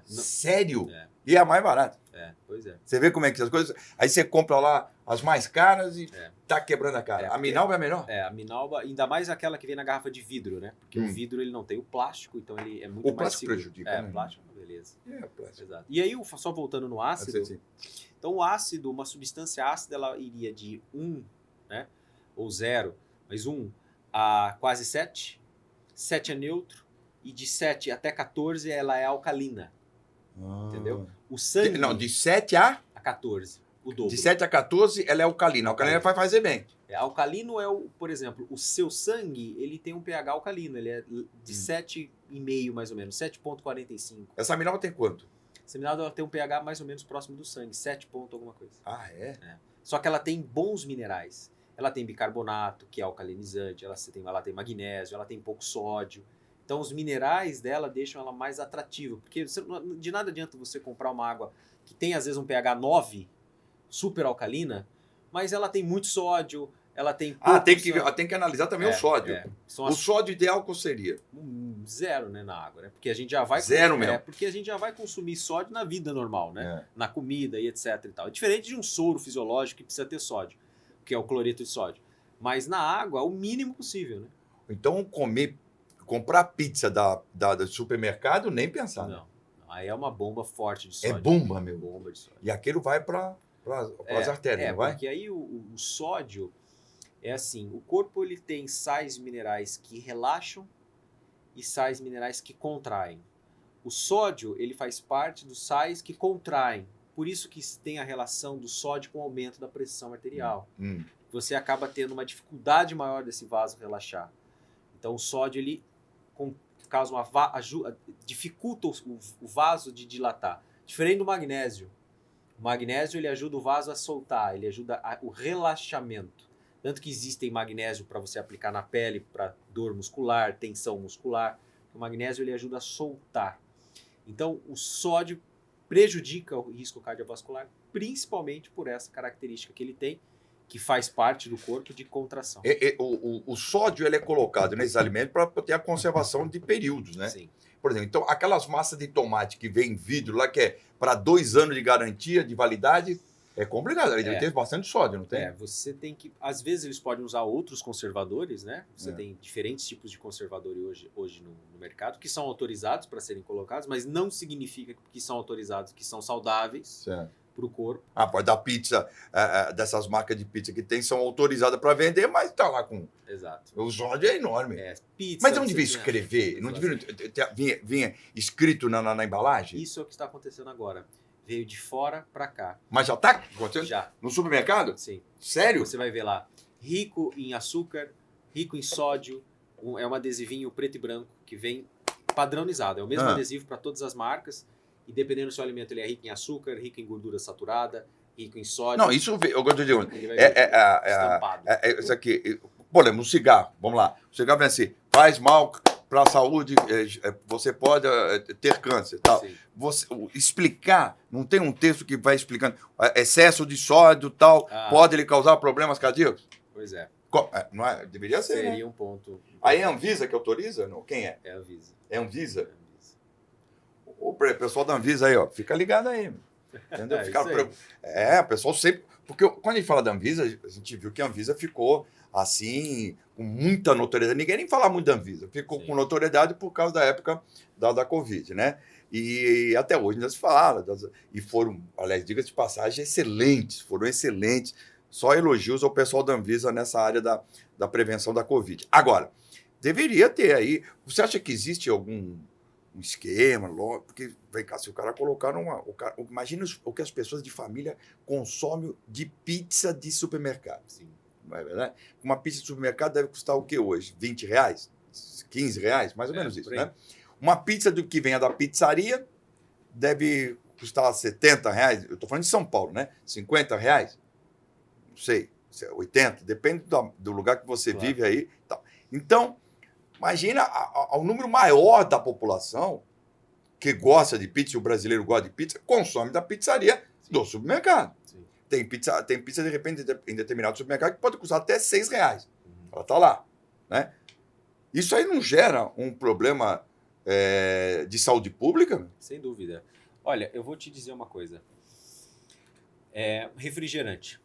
Sério? É. E é a mais barata. Pois é. Você vê como é que as coisas... Aí você compra lá as mais caras e tá quebrando a cara. A Minalba é a melhor? A Minalba, ainda mais aquela que vem na garrafa de vidro, né? Porque o vidro ele não tem o plástico, então ele é muito mais plástico seguro. prejudica, né? O plástico, beleza. Plástico. Exato. E aí, só voltando no ácido, Sim. então o ácido, uma substância ácida, ela iria de 1, né? Ou 0, mas 1 a quase 7. 7 é neutro. E de 7 até 14 ela é alcalina. Entendeu? O sangue... Não, de 7 a 14. O dobro. De 7 a 14 ela é alcalina. A alcalina vai fazer bem. Alcalino por exemplo, o seu sangue, ele tem um pH alcalino, ele é de 7,5 mais ou menos, 7,45. Essa Minalba tem quanto? Essa Minalba ela tem um pH mais ou menos próximo do sangue, 7 ponto alguma coisa. Ah, é? Só que ela tem bons minerais. Ela tem bicarbonato, que é alcalinizante, ela tem magnésio, ela tem pouco sódio. Então os minerais dela deixam ela mais atrativa, porque de nada adianta você comprar uma água que tem às vezes um pH 9, super alcalina, mas ela tem muito sódio, ela tem tem que analisar também o sódio. O sódio ideal qual seria? 0, né, na água, né? Porque a gente já vai mesmo. Porque a gente já vai consumir sódio na vida normal, né? Na comida e etc e tal. É diferente de um soro fisiológico que precisa ter sódio, que é o cloreto de sódio. Mas na água, o mínimo possível, né? Então comprar pizza do supermercado, nem pensar. Não. Aí é uma bomba forte de sódio. É bomba, meu. Bomba de sódio. E aquilo vai para as artérias, não vai? Porque aí o sódio é assim, o corpo ele tem sais minerais que relaxam e sais minerais que contraem. O sódio, ele faz parte dos sais que contraem. Por isso que tem a relação do sódio com o aumento da pressão arterial. Você acaba tendo uma dificuldade maior desse vaso relaxar. Então o sódio, ele causa dificulta o vaso de dilatar. Diferente do magnésio. O magnésio ele ajuda o vaso a soltar, ele ajuda o relaxamento. Tanto que existem magnésio para você aplicar na pele para dor muscular, tensão muscular. O magnésio ele ajuda a soltar. Então o sódio prejudica o risco cardiovascular, principalmente por essa característica que ele tem, que faz parte do corpo de contração. O sódio ele é colocado nesses alimentos para ter a conservação de períodos, né? Sim. Por exemplo, então aquelas massas de tomate que vem em vidro lá, que é para 2 anos de garantia, de validade, é complicado. Ali deve ter bastante sódio, não tem? Você tem que... Às vezes eles podem usar outros conservadores, né? Você tem diferentes tipos de conservador hoje no mercado, que são autorizados para serem colocados, mas não significa que são autorizados, que são saudáveis para o corpo. Pode dar pizza, dessas marcas de pizza que tem, são autorizadas para vender, mas está lá com... Exato. O sódio é enorme. Pizza, mas não devia escrever? Não devia... Vinha escrito na embalagem? Isso é o que está acontecendo agora. Veio de fora para cá. Mas já está acontecendo? Já. No supermercado? Sim. Sério? Você vai ver lá, rico em açúcar, rico em sódio, é um adesivinho preto e branco que vem padronizado. É o mesmo adesivo para todas as marcas e dependendo do seu alimento ele é rico em açúcar, rico em gordura saturada, rico em sódio. Não, isso eu gosto de dizer. Estampado. Isso aqui, por exemplo, um cigarro, vamos lá. O cigarro vem assim, faz mal para a saúde, você pode ter câncer, tal. Explicar, não tem um texto que vai explicando excesso de sódio, tal, pode lhe causar problemas cardíacos? Pois é. Não é? Deveria ser, Seria né? um ponto. Aí é a Anvisa que autoriza? Não? Quem é? É a Anvisa. É a Anvisa? O pessoal da Anvisa aí, ó, fica ligado aí. Entendeu? O pessoal sempre... Porque quando a gente fala da Anvisa, a gente viu que a Anvisa ficou assim, com muita notoriedade. Ninguém nem fala muito da Anvisa. Ficou com notoriedade por causa da época da Covid, né? E até hoje ainda se fala. E foram, aliás, diga-se de passagem, excelentes. Foram excelentes. Só elogios ao pessoal da Anvisa nessa área da prevenção da Covid. Agora, deveria ter aí... Você acha que existe algum esquema? Porque, vem cá, se o cara colocar imagina o que as pessoas de família consomem de pizza de supermercado. Sim. Não é verdade? Uma pizza de supermercado deve custar o que hoje? R$20? R$15? Mais ou menos isso, né? Uma pizza que venha da pizzaria deve custar R$70. Eu estou falando de São Paulo, né? R$50? Não sei, 80, depende do lugar que você vive aí. Tal. Então, Imagina o número maior da população que gosta de pizza, o brasileiro gosta de pizza, consome da pizzaria do supermercado. Sim. Tem pizza, de repente, em determinado supermercado que pode custar até R$6. Uhum. Ela está lá. Né? Isso aí não gera um problema de saúde pública? Sem dúvida. Olha, eu vou te dizer uma coisa. Refrigerante.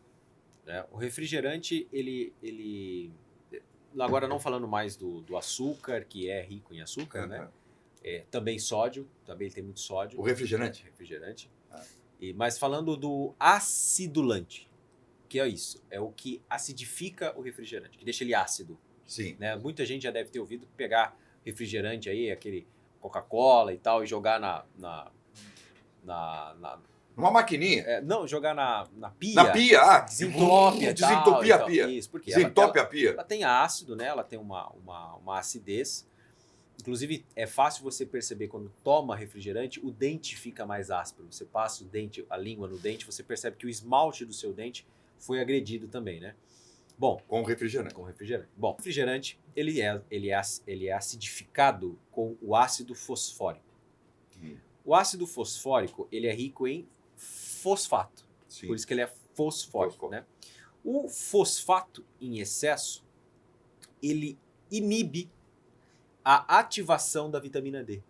Né? O refrigerante, ele... Agora não falando mais do açúcar, que é rico em açúcar, né? Também sódio, também tem muito sódio. O refrigerante? Refrigerante. Mas falando do acidulante, que é isso, é o que acidifica o refrigerante, que deixa ele ácido. Sim. Né? Muita gente já deve ter ouvido pegar refrigerante aí, aquele Coca-Cola e tal, e jogar Numa maquininha? Não, jogar na pia. Na pia? Desentope. Desentupir a pia. Isso, porque desentope a pia. Ela tem ácido, né? Ela tem uma acidez. Inclusive, é fácil você perceber quando toma refrigerante, o dente fica mais áspero. Você passa a língua no dente, você percebe que o esmalte do seu dente foi agredido também, né? Bom, com refrigerante. Bom, o refrigerante ele é acidificado com o ácido fosfórico. O ácido fosfórico ele é rico em fosfato. Sim. Por isso que ele é fosfórico. Né? O fosfato em excesso ele inibe a ativação da vitamina D.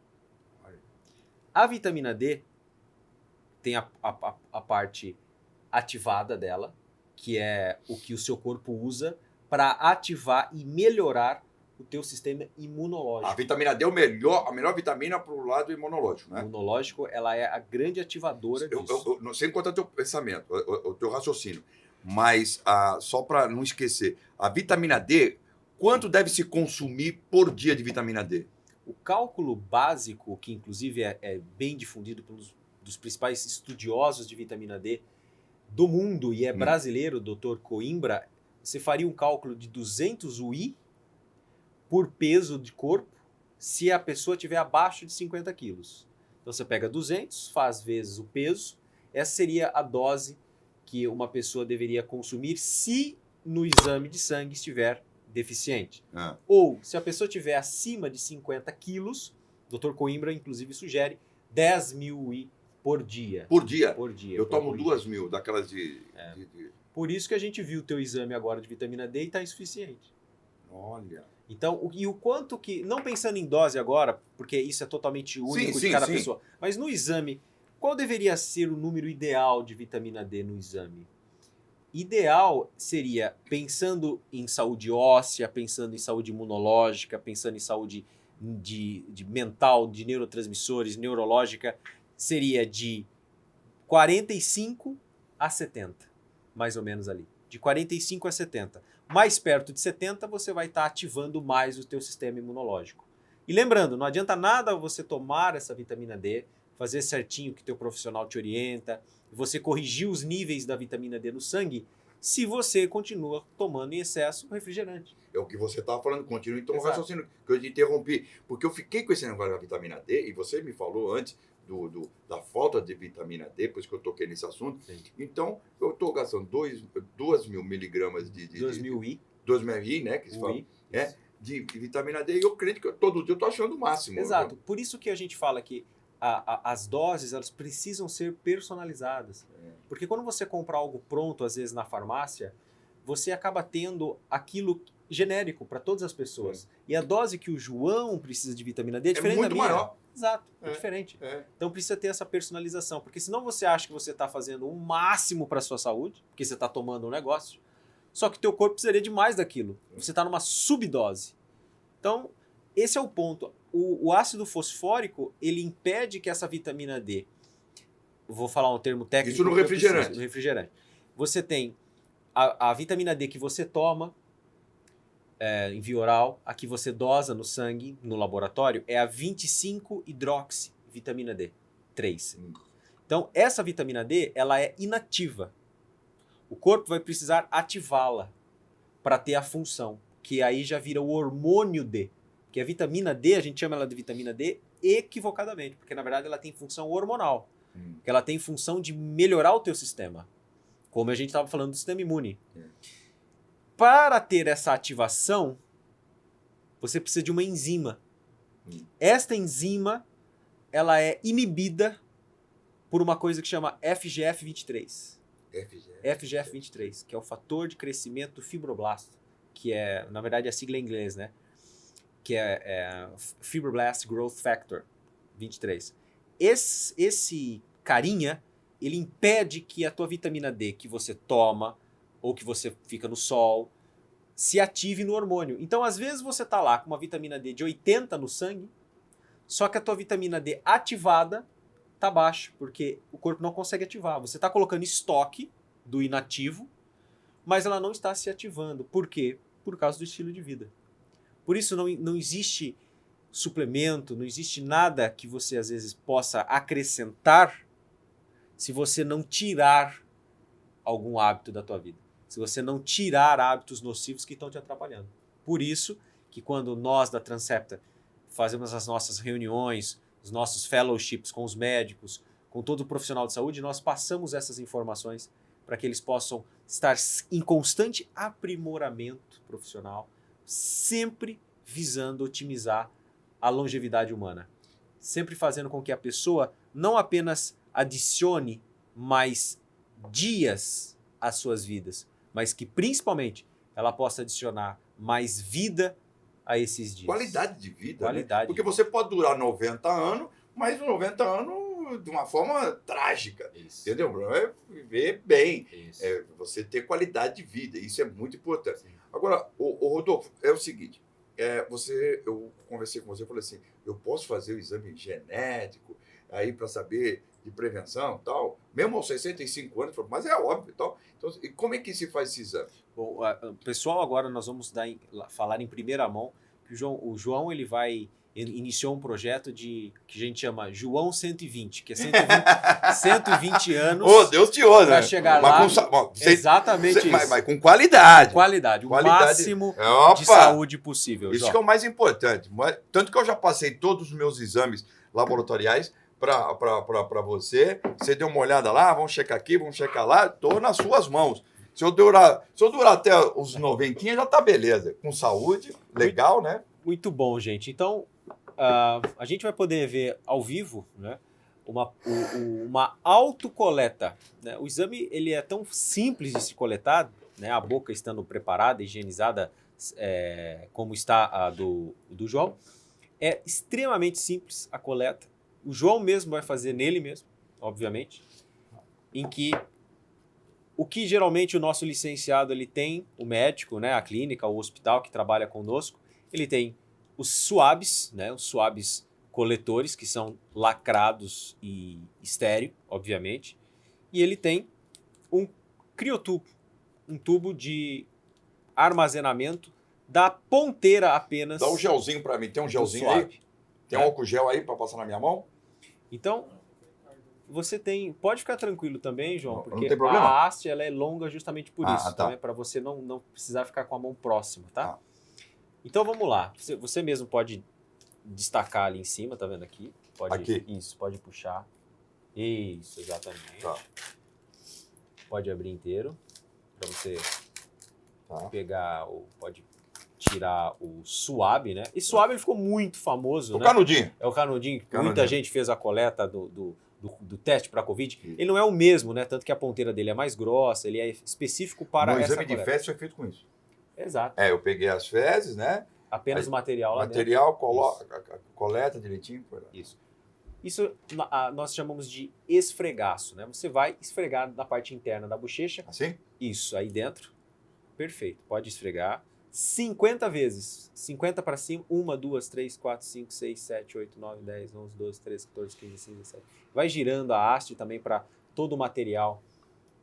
A vitamina D tem a parte ativada dela, que é o que o seu corpo usa para ativar e melhorar o teu sistema imunológico. A vitamina D é a melhor vitamina para o lado imunológico, né? Imunológico, ela é a grande ativadora disso. Eu não sei quanto é o teu pensamento, o teu raciocínio, mas só para não esquecer, a vitamina D, quanto deve se consumir por dia de vitamina D? O cálculo básico, que inclusive é bem difundido pelos dos principais estudiosos de vitamina D do mundo e é brasileiro, o Dr. Coimbra, você faria um cálculo de 200 UI por peso de corpo se a pessoa tiver abaixo de 50 quilos. Então você pega 200, faz vezes o peso, essa seria a dose que uma pessoa deveria consumir se no exame de sangue estiver deficiente. Ou se a pessoa tiver acima de 50 quilos, o Dr. Coimbra inclusive sugere 10 mil UI por dia. Por dia? Por dia. Eu tomo 2.000 daquelas de... Por isso que a gente viu o teu exame agora de vitamina D e está insuficiente. Olha. Então, o quanto que... Não pensando em dose agora, porque isso é totalmente único de cada pessoa. Mas no exame, qual deveria ser o número ideal de vitamina D no exame? Ideal seria, pensando em saúde óssea, pensando em saúde imunológica, pensando em saúde de mental, de neurotransmissores, neurológica, seria de 45 a 70, mais ou menos ali. De 45 a 70. Mais perto de 70, você vai estar ativando mais o teu sistema imunológico. E lembrando, não adianta nada você tomar essa vitamina D, fazer certinho o que teu profissional te orienta, você corrigir os níveis da vitamina D no sangue, se você continua tomando em excesso refrigerante. É o que você estava falando, continue então o raciocínio, que eu te interrompi. Porque eu fiquei com esse negócio da vitamina D, e você me falou antes da falta de vitamina D, por isso que eu toquei nesse assunto. Sim. Então, eu estou gastando 2.000 miligramas de 2.000 I. 2.000 I, né? Que se fala, de vitamina D, e eu creio que todo dia eu estou achando o máximo. Exato. Por isso que a gente fala que as doses elas precisam ser personalizadas. Porque quando você compra algo pronto, às vezes na farmácia, você acaba tendo aquilo genérico para todas as pessoas. E a dose que o João precisa de vitamina D é diferente da minha. Maior. Exato, é diferente. Então precisa ter essa personalização, porque senão você acha que você está fazendo o máximo para a sua saúde, porque você está tomando um negócio, só que o teu corpo precisaria de mais daquilo. Você está numa subdose. Então, esse é o ponto. O ácido fosfórico, ele impede que essa vitamina D, vou falar um termo técnico. Isso no refrigerante. No refrigerante. Você tem a vitamina D que você toma em via oral, a que você dosa no sangue, no laboratório, é a 25-hidroxivitamina D, 3. Então, essa vitamina D, ela é inativa. O corpo vai precisar ativá-la para ter a função, que aí já vira o hormônio D. Que a vitamina D, a gente chama ela de vitamina D equivocadamente, porque na verdade ela tem função hormonal. Que ela tem função de melhorar o teu sistema. Como a gente estava falando do sistema imune. Para ter essa ativação, você precisa de uma enzima. Hum. Esta enzima, ela é inibida por uma coisa que chama FGF23. FGF23, que é o fator de crescimento do fibroblasto, que é, na verdade, a sigla em inglês, né? Que é Fibroblast Growth Factor 23. Esse carinha, ele impede que a tua vitamina D que você toma ou que você fica no sol se ative no hormônio. Então, às vezes, você tá lá com uma vitamina D de 80 no sangue, só que a tua vitamina D ativada tá baixa, porque o corpo não consegue ativar. Você tá colocando estoque do inativo, mas ela não está se ativando. Por quê? Por causa do estilo de vida. Por isso não existe suplemento, não existe nada que você às vezes possa acrescentar se você não tirar algum hábito da tua vida. Se você não tirar hábitos nocivos que estão te atrapalhando. Por isso que quando nós da Transcepta fazemos as nossas reuniões, os nossos fellowships com os médicos, com todo o profissional de saúde, nós passamos essas informações para que eles possam estar em constante aprimoramento profissional, sempre visando otimizar a longevidade humana. Sempre fazendo com que a pessoa não apenas adicione mais dias às suas vidas, mas que principalmente ela possa adicionar mais vida a esses dias. Qualidade de vida, Qualidade. né? Porque você pode durar 90 anos, mas 90 anos de uma forma trágica. Isso. Entendeu, Bruno? É viver bem. Isso. É você ter qualidade de vida. Isso é muito importante. Sim. Agora, o Rodolfo, é o seguinte. Eu conversei com você e falei assim, eu posso fazer o exame genético aí para saber de prevenção e tal? Mesmo aos 65 anos, mas é óbvio e tal. Então, e como é que se faz esse exame? Bom, pessoal, agora nós vamos falar em primeira mão que o João ele iniciou um projeto que a gente chama João 120, que é 120 anos Oh, Deus te ouça, para né? chegar Mas lá. Exatamente isso. Mas com qualidade. Qualidade, o máximo Opa! de saúde possível. Isso João. que é o mais importante. Tanto que eu já passei todos os meus exames laboratoriais para você. Você deu uma olhada lá, vamos checar aqui, vamos checar lá. Estou nas suas mãos. Se eu durar até os 90, já tá beleza. Com saúde, legal, né? Muito bom, gente. Então, a gente vai poder ver ao vivo, né, uma autocoleta. Né? O exame ele é tão simples de se coletar, né, a boca estando preparada, higienizada, como está a do João. É extremamente simples a coleta. O João mesmo vai fazer nele mesmo, obviamente, em que o que geralmente o nosso licenciado ele tem, o médico, né, a clínica, o hospital que trabalha conosco, ele tem os swabs, né, os swabs coletores, que são lacrados e estéreo, obviamente, e ele tem um criotubo, um tubo de armazenamento da ponteira apenas. Dá um gelzinho para mim. Tem um gelzinho aí? Tem um álcool gel aí para passar na minha mão? Então, você pode ficar tranquilo também, João, Não porque tem problema. a haste ela é longa justamente por isso, tá. né? Para você não precisar ficar com a mão próxima, tá? Ah. Então vamos lá. Você mesmo pode destacar ali em cima, tá vendo aqui? Aqui. Isso, pode puxar. Isso, exatamente. Tá. Pode abrir inteiro para você Tá. pegar pode tirar o suave, né? E suave ele ficou muito famoso, O né? canudinho. É o canudinho que Canudinho. muita gente fez a coleta do teste para Covid. Ele não é o mesmo, né? Tanto que a ponteira dele é mais grossa, ele é específico para No essa exame de coleta. fezes foi feito com isso. Exato. Eu peguei as fezes, né? Apenas Aí, o material lá dentro. Material, coleta direitinho. Foi lá. Isso. Isso nós chamamos de esfregaço, né? Você vai esfregar na parte interna da bochecha. Assim? Isso, aí dentro. Perfeito. Pode esfregar 50 vezes. 50 para cima. 1, 2, 3, 4, 5, 6, 7, 8, 9, 10, 11, 12, 13, 14, 15, 16, 17. Vai girando a haste também para todo o material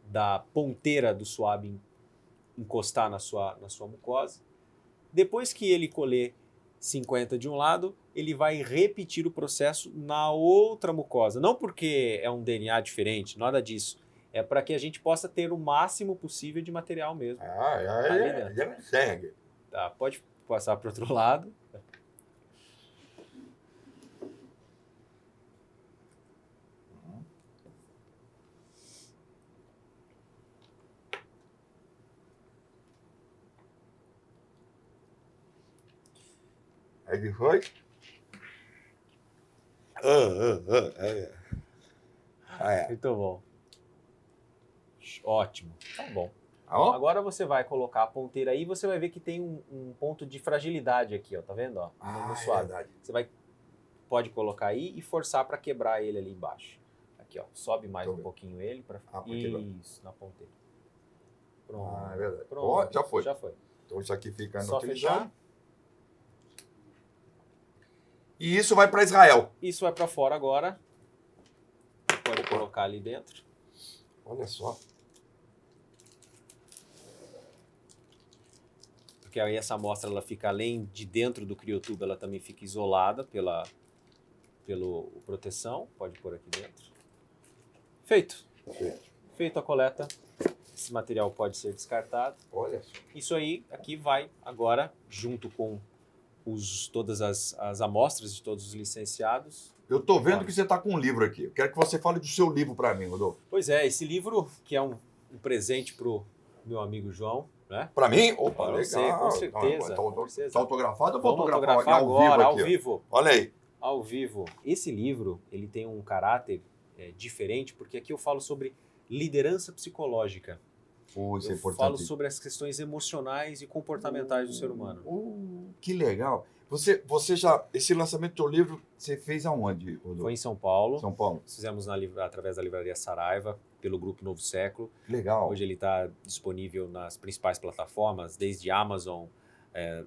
da ponteira do suave encostar na sua mucosa. Depois que ele colher 50 de um lado, ele vai repetir o processo na outra mucosa. Não porque é um DNA diferente, nada disso. É para que a gente possa ter o máximo possível de material mesmo. Já me segue. Tá, pode passar para o outro lado. Aí que foi? Muito bom. Ótimo. Tá bom. Ó. Agora você vai colocar a ponteira aí e você vai ver que tem um ponto de fragilidade aqui, ó. Tá vendo? Ó, no suave. Verdade. Você pode colocar aí e forçar para quebrar ele ali embaixo. Aqui, ó. Sobe mais Tô um vendo. pouquinho ele para quebrar. Isso, na ponteira. Pronto. É verdade. Pronto. Ó, já foi. Já foi. Então isso aqui fica Só inutilizado. fechar. E isso vai para Israel. Isso vai para fora agora. Pode colocar ali dentro. Olha só. Porque aí essa amostra ela fica além de dentro do criotube, ela também fica isolada pela proteção. Pode pôr aqui dentro. Feito. Feito a coleta. Esse material pode ser descartado. Olha só. Isso aí aqui vai agora, junto com todas as amostras de todos os licenciados. Eu tô vendo que você tá com um livro aqui. Eu quero que você fale do seu livro para mim, Rodolfo. Pois é, esse livro que é um presente pro meu amigo João, né? Para mim? Opa, Pra legal. você, com certeza. Tá autografado ou vou Vamos autografar autografar agora, ao aqui? vivo. Olha aí. Ao vivo. Esse livro, ele tem um caráter diferente, porque aqui eu falo sobre liderança psicológica. Isso é Eu importante. falo sobre as questões emocionais e comportamentais do ser humano. Que legal. Você já... Esse lançamento do teu livro, você fez aonde, Rodolfo? Foi em São Paulo. São Paulo. Fizemos através da livraria Saraiva, pelo grupo Novo Século. Que legal. Hoje ele está disponível nas principais plataformas, desde Amazon,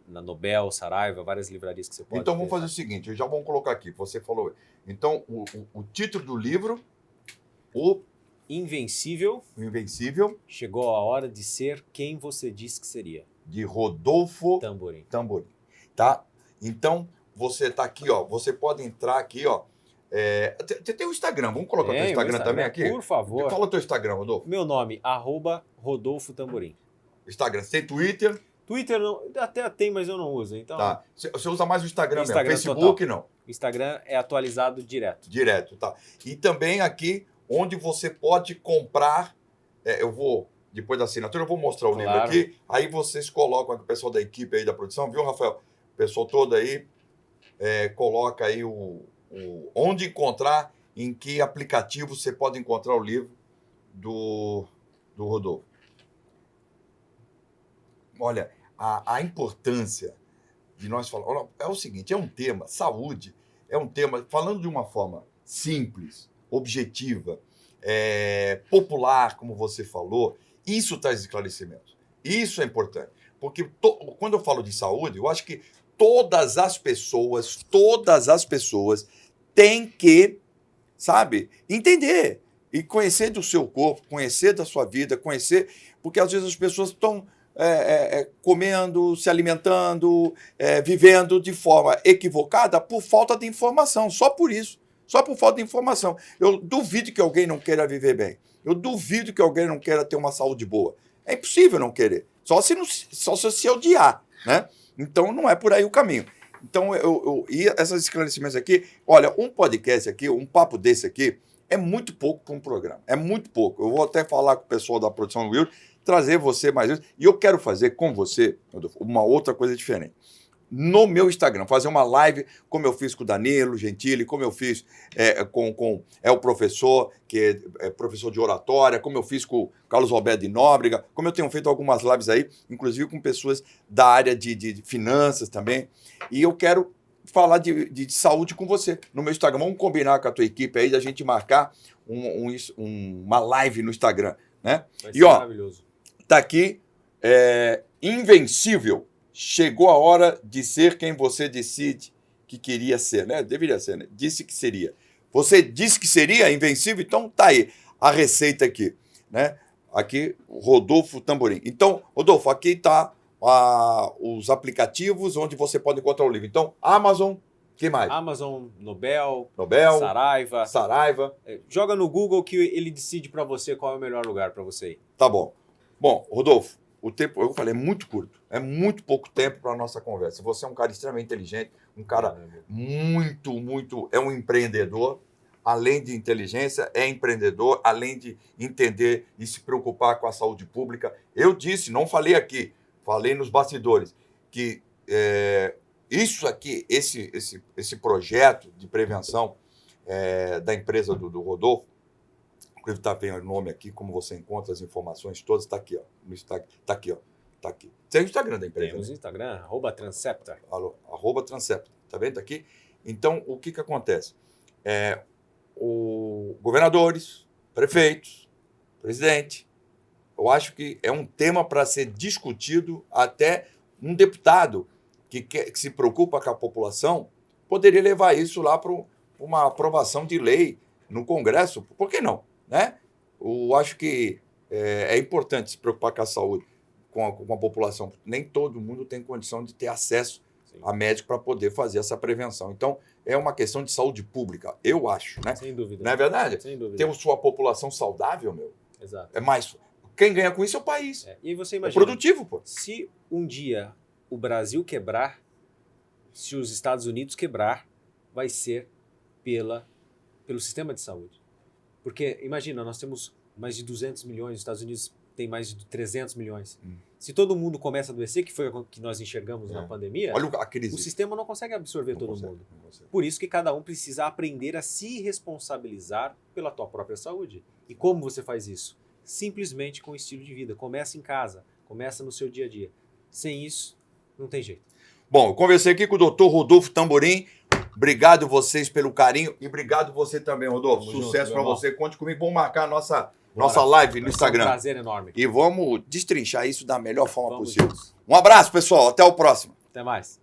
na Nobel, Saraiva, várias livrarias que você pode Então vamos ter. fazer o seguinte, já vamos colocar aqui. Você falou... Então, o título do livro, O Invencível, Invencível, chegou a hora de ser quem você disse que seria. de Rodolfo Tamborim. Tamborim. Tá? Então, você tá aqui, ó. Você pode entrar aqui, ó. Você tem o Instagram. Vamos colocar o teu Instagram também aqui? Por favor. Fala o teu Instagram, Rodolfo. Meu nome, @Rodolfo Tamborim. Instagram. Você tem Twitter? Twitter não, até tem, mas eu não uso. Então, Tá. Você usa mais o Instagram, Instagram mesmo. Facebook, total. não. Instagram é atualizado direto. Direto, tá. E também aqui, onde você pode comprar. Eu vou, depois da assinatura, eu vou mostrar o livro Claro. aqui. Aí vocês colocam aqui, o pessoal da equipe aí da produção, viu, Rafael? O pessoal todo aí, coloca aí onde encontrar, em que aplicativo você pode encontrar o livro do Rodolfo. Olha, a importância de nós falar é o seguinte, é um tema, saúde, é um tema, falando de uma forma simples, objetiva, popular, como você falou, isso traz esclarecimento. Isso é importante. Porque quando eu falo de saúde, eu acho que todas as pessoas têm que, sabe, entender e conhecer do seu corpo, conhecer da sua vida, conhecer, porque às vezes as pessoas estão comendo, se alimentando, vivendo de forma equivocada por falta de informação, só por isso, só por falta de informação. Eu duvido que alguém não queira viver bem, eu duvido que alguém não queira ter uma saúde boa. É impossível não querer, só se odiar, né? Então não é por aí o caminho. Então, e esses esclarecimentos aqui, olha, um podcast aqui, um papo desse aqui, é muito pouco para um programa, é muito pouco. Eu vou até falar com o pessoal da produção do Will, trazer você mais vezes. E eu quero fazer com você uma outra coisa diferente. No meu Instagram, fazer uma live, como eu fiz com o Danilo Gentili, como eu fiz com o professor, que é professor de oratória, como eu fiz com o Carlos Alberto de Nóbrega, como eu tenho feito algumas lives aí, inclusive com pessoas da área de finanças também. E eu quero falar de saúde com você no meu Instagram. Vamos combinar com a tua equipe aí, da gente marcar uma live no Instagram, né? Vai ser E ó, maravilhoso. tá aqui, Invencível. Chegou a hora de ser quem você decide que queria ser, né? Deveria ser, né? Disse que seria. Você disse que seria invencível, então tá aí a receita aqui, né? Aqui, Rodolfo Tamborim. Então, Rodolfo, aqui tá os aplicativos onde você pode encontrar o livro. Então, Amazon, que mais? Amazon, Nobel, Saraiva. Joga no Google que ele decide para você qual é o melhor lugar para você ir. Tá bom. Bom, Rodolfo, o tempo, eu falei, é muito curto. É muito pouco tempo para a nossa conversa. Você é um cara extremamente inteligente, um cara muito, é um empreendedor. Além de inteligência, é empreendedor, além de entender e se preocupar com a saúde pública. Eu disse, não falei aqui, falei nos bastidores, que isso aqui, esse projeto de prevenção da empresa do Rodolfo, inclusive está vendo o nome aqui, como você encontra as informações todas, está aqui, ó. No Instagram, está aqui, ó. Está aqui. Tem o Instagram da empresa. Temos o Instagram, @Transceptor. @Transceptor. Está vendo? Tá aqui? Então, o que acontece? Governadores, prefeitos, presidente, eu acho que é um tema para ser discutido. Até um deputado que se preocupa com a população poderia levar isso lá para uma aprovação de lei no Congresso. Por que não? Né? Eu acho que é importante se preocupar com a saúde, com a população. Nem todo mundo tem condição de ter acesso a médico para poder fazer essa prevenção. Então, é uma questão de saúde pública, eu acho. Né? Sem dúvida. Não é verdade? Sem dúvida. Ter sua população saudável, meu. Exato. É mais. Quem ganha com isso é o país. E você imagina, é produtivo, pô. Se um dia o Brasil quebrar, se os Estados Unidos quebrar, vai ser pelo sistema de saúde. Porque, imagina, nós temos mais de 200 milhões, os Estados Unidos tem mais de 300 milhões. Se todo mundo começa a adoecer, que foi o que nós enxergamos na pandemia, olha a crise. O sistema não consegue absorver todo mundo. Não consegue. Por isso que cada um precisa aprender a se responsabilizar pela tua própria saúde. E como você faz isso? Simplesmente com o estilo de vida. Começa em casa, começa no seu dia a dia. Sem isso, não tem jeito. Bom, eu conversei aqui com o Dr. Rodolfo Tamborim. Obrigado vocês pelo carinho e obrigado você também, Rodolfo. Tamo Sucesso para junto, você. Conte comigo. Vamos marcar a nossa live no Instagram. É um prazer enorme. E vamos destrinchar isso da melhor forma Vamos possível. juntos. Um abraço, pessoal. Até o próximo. Até mais.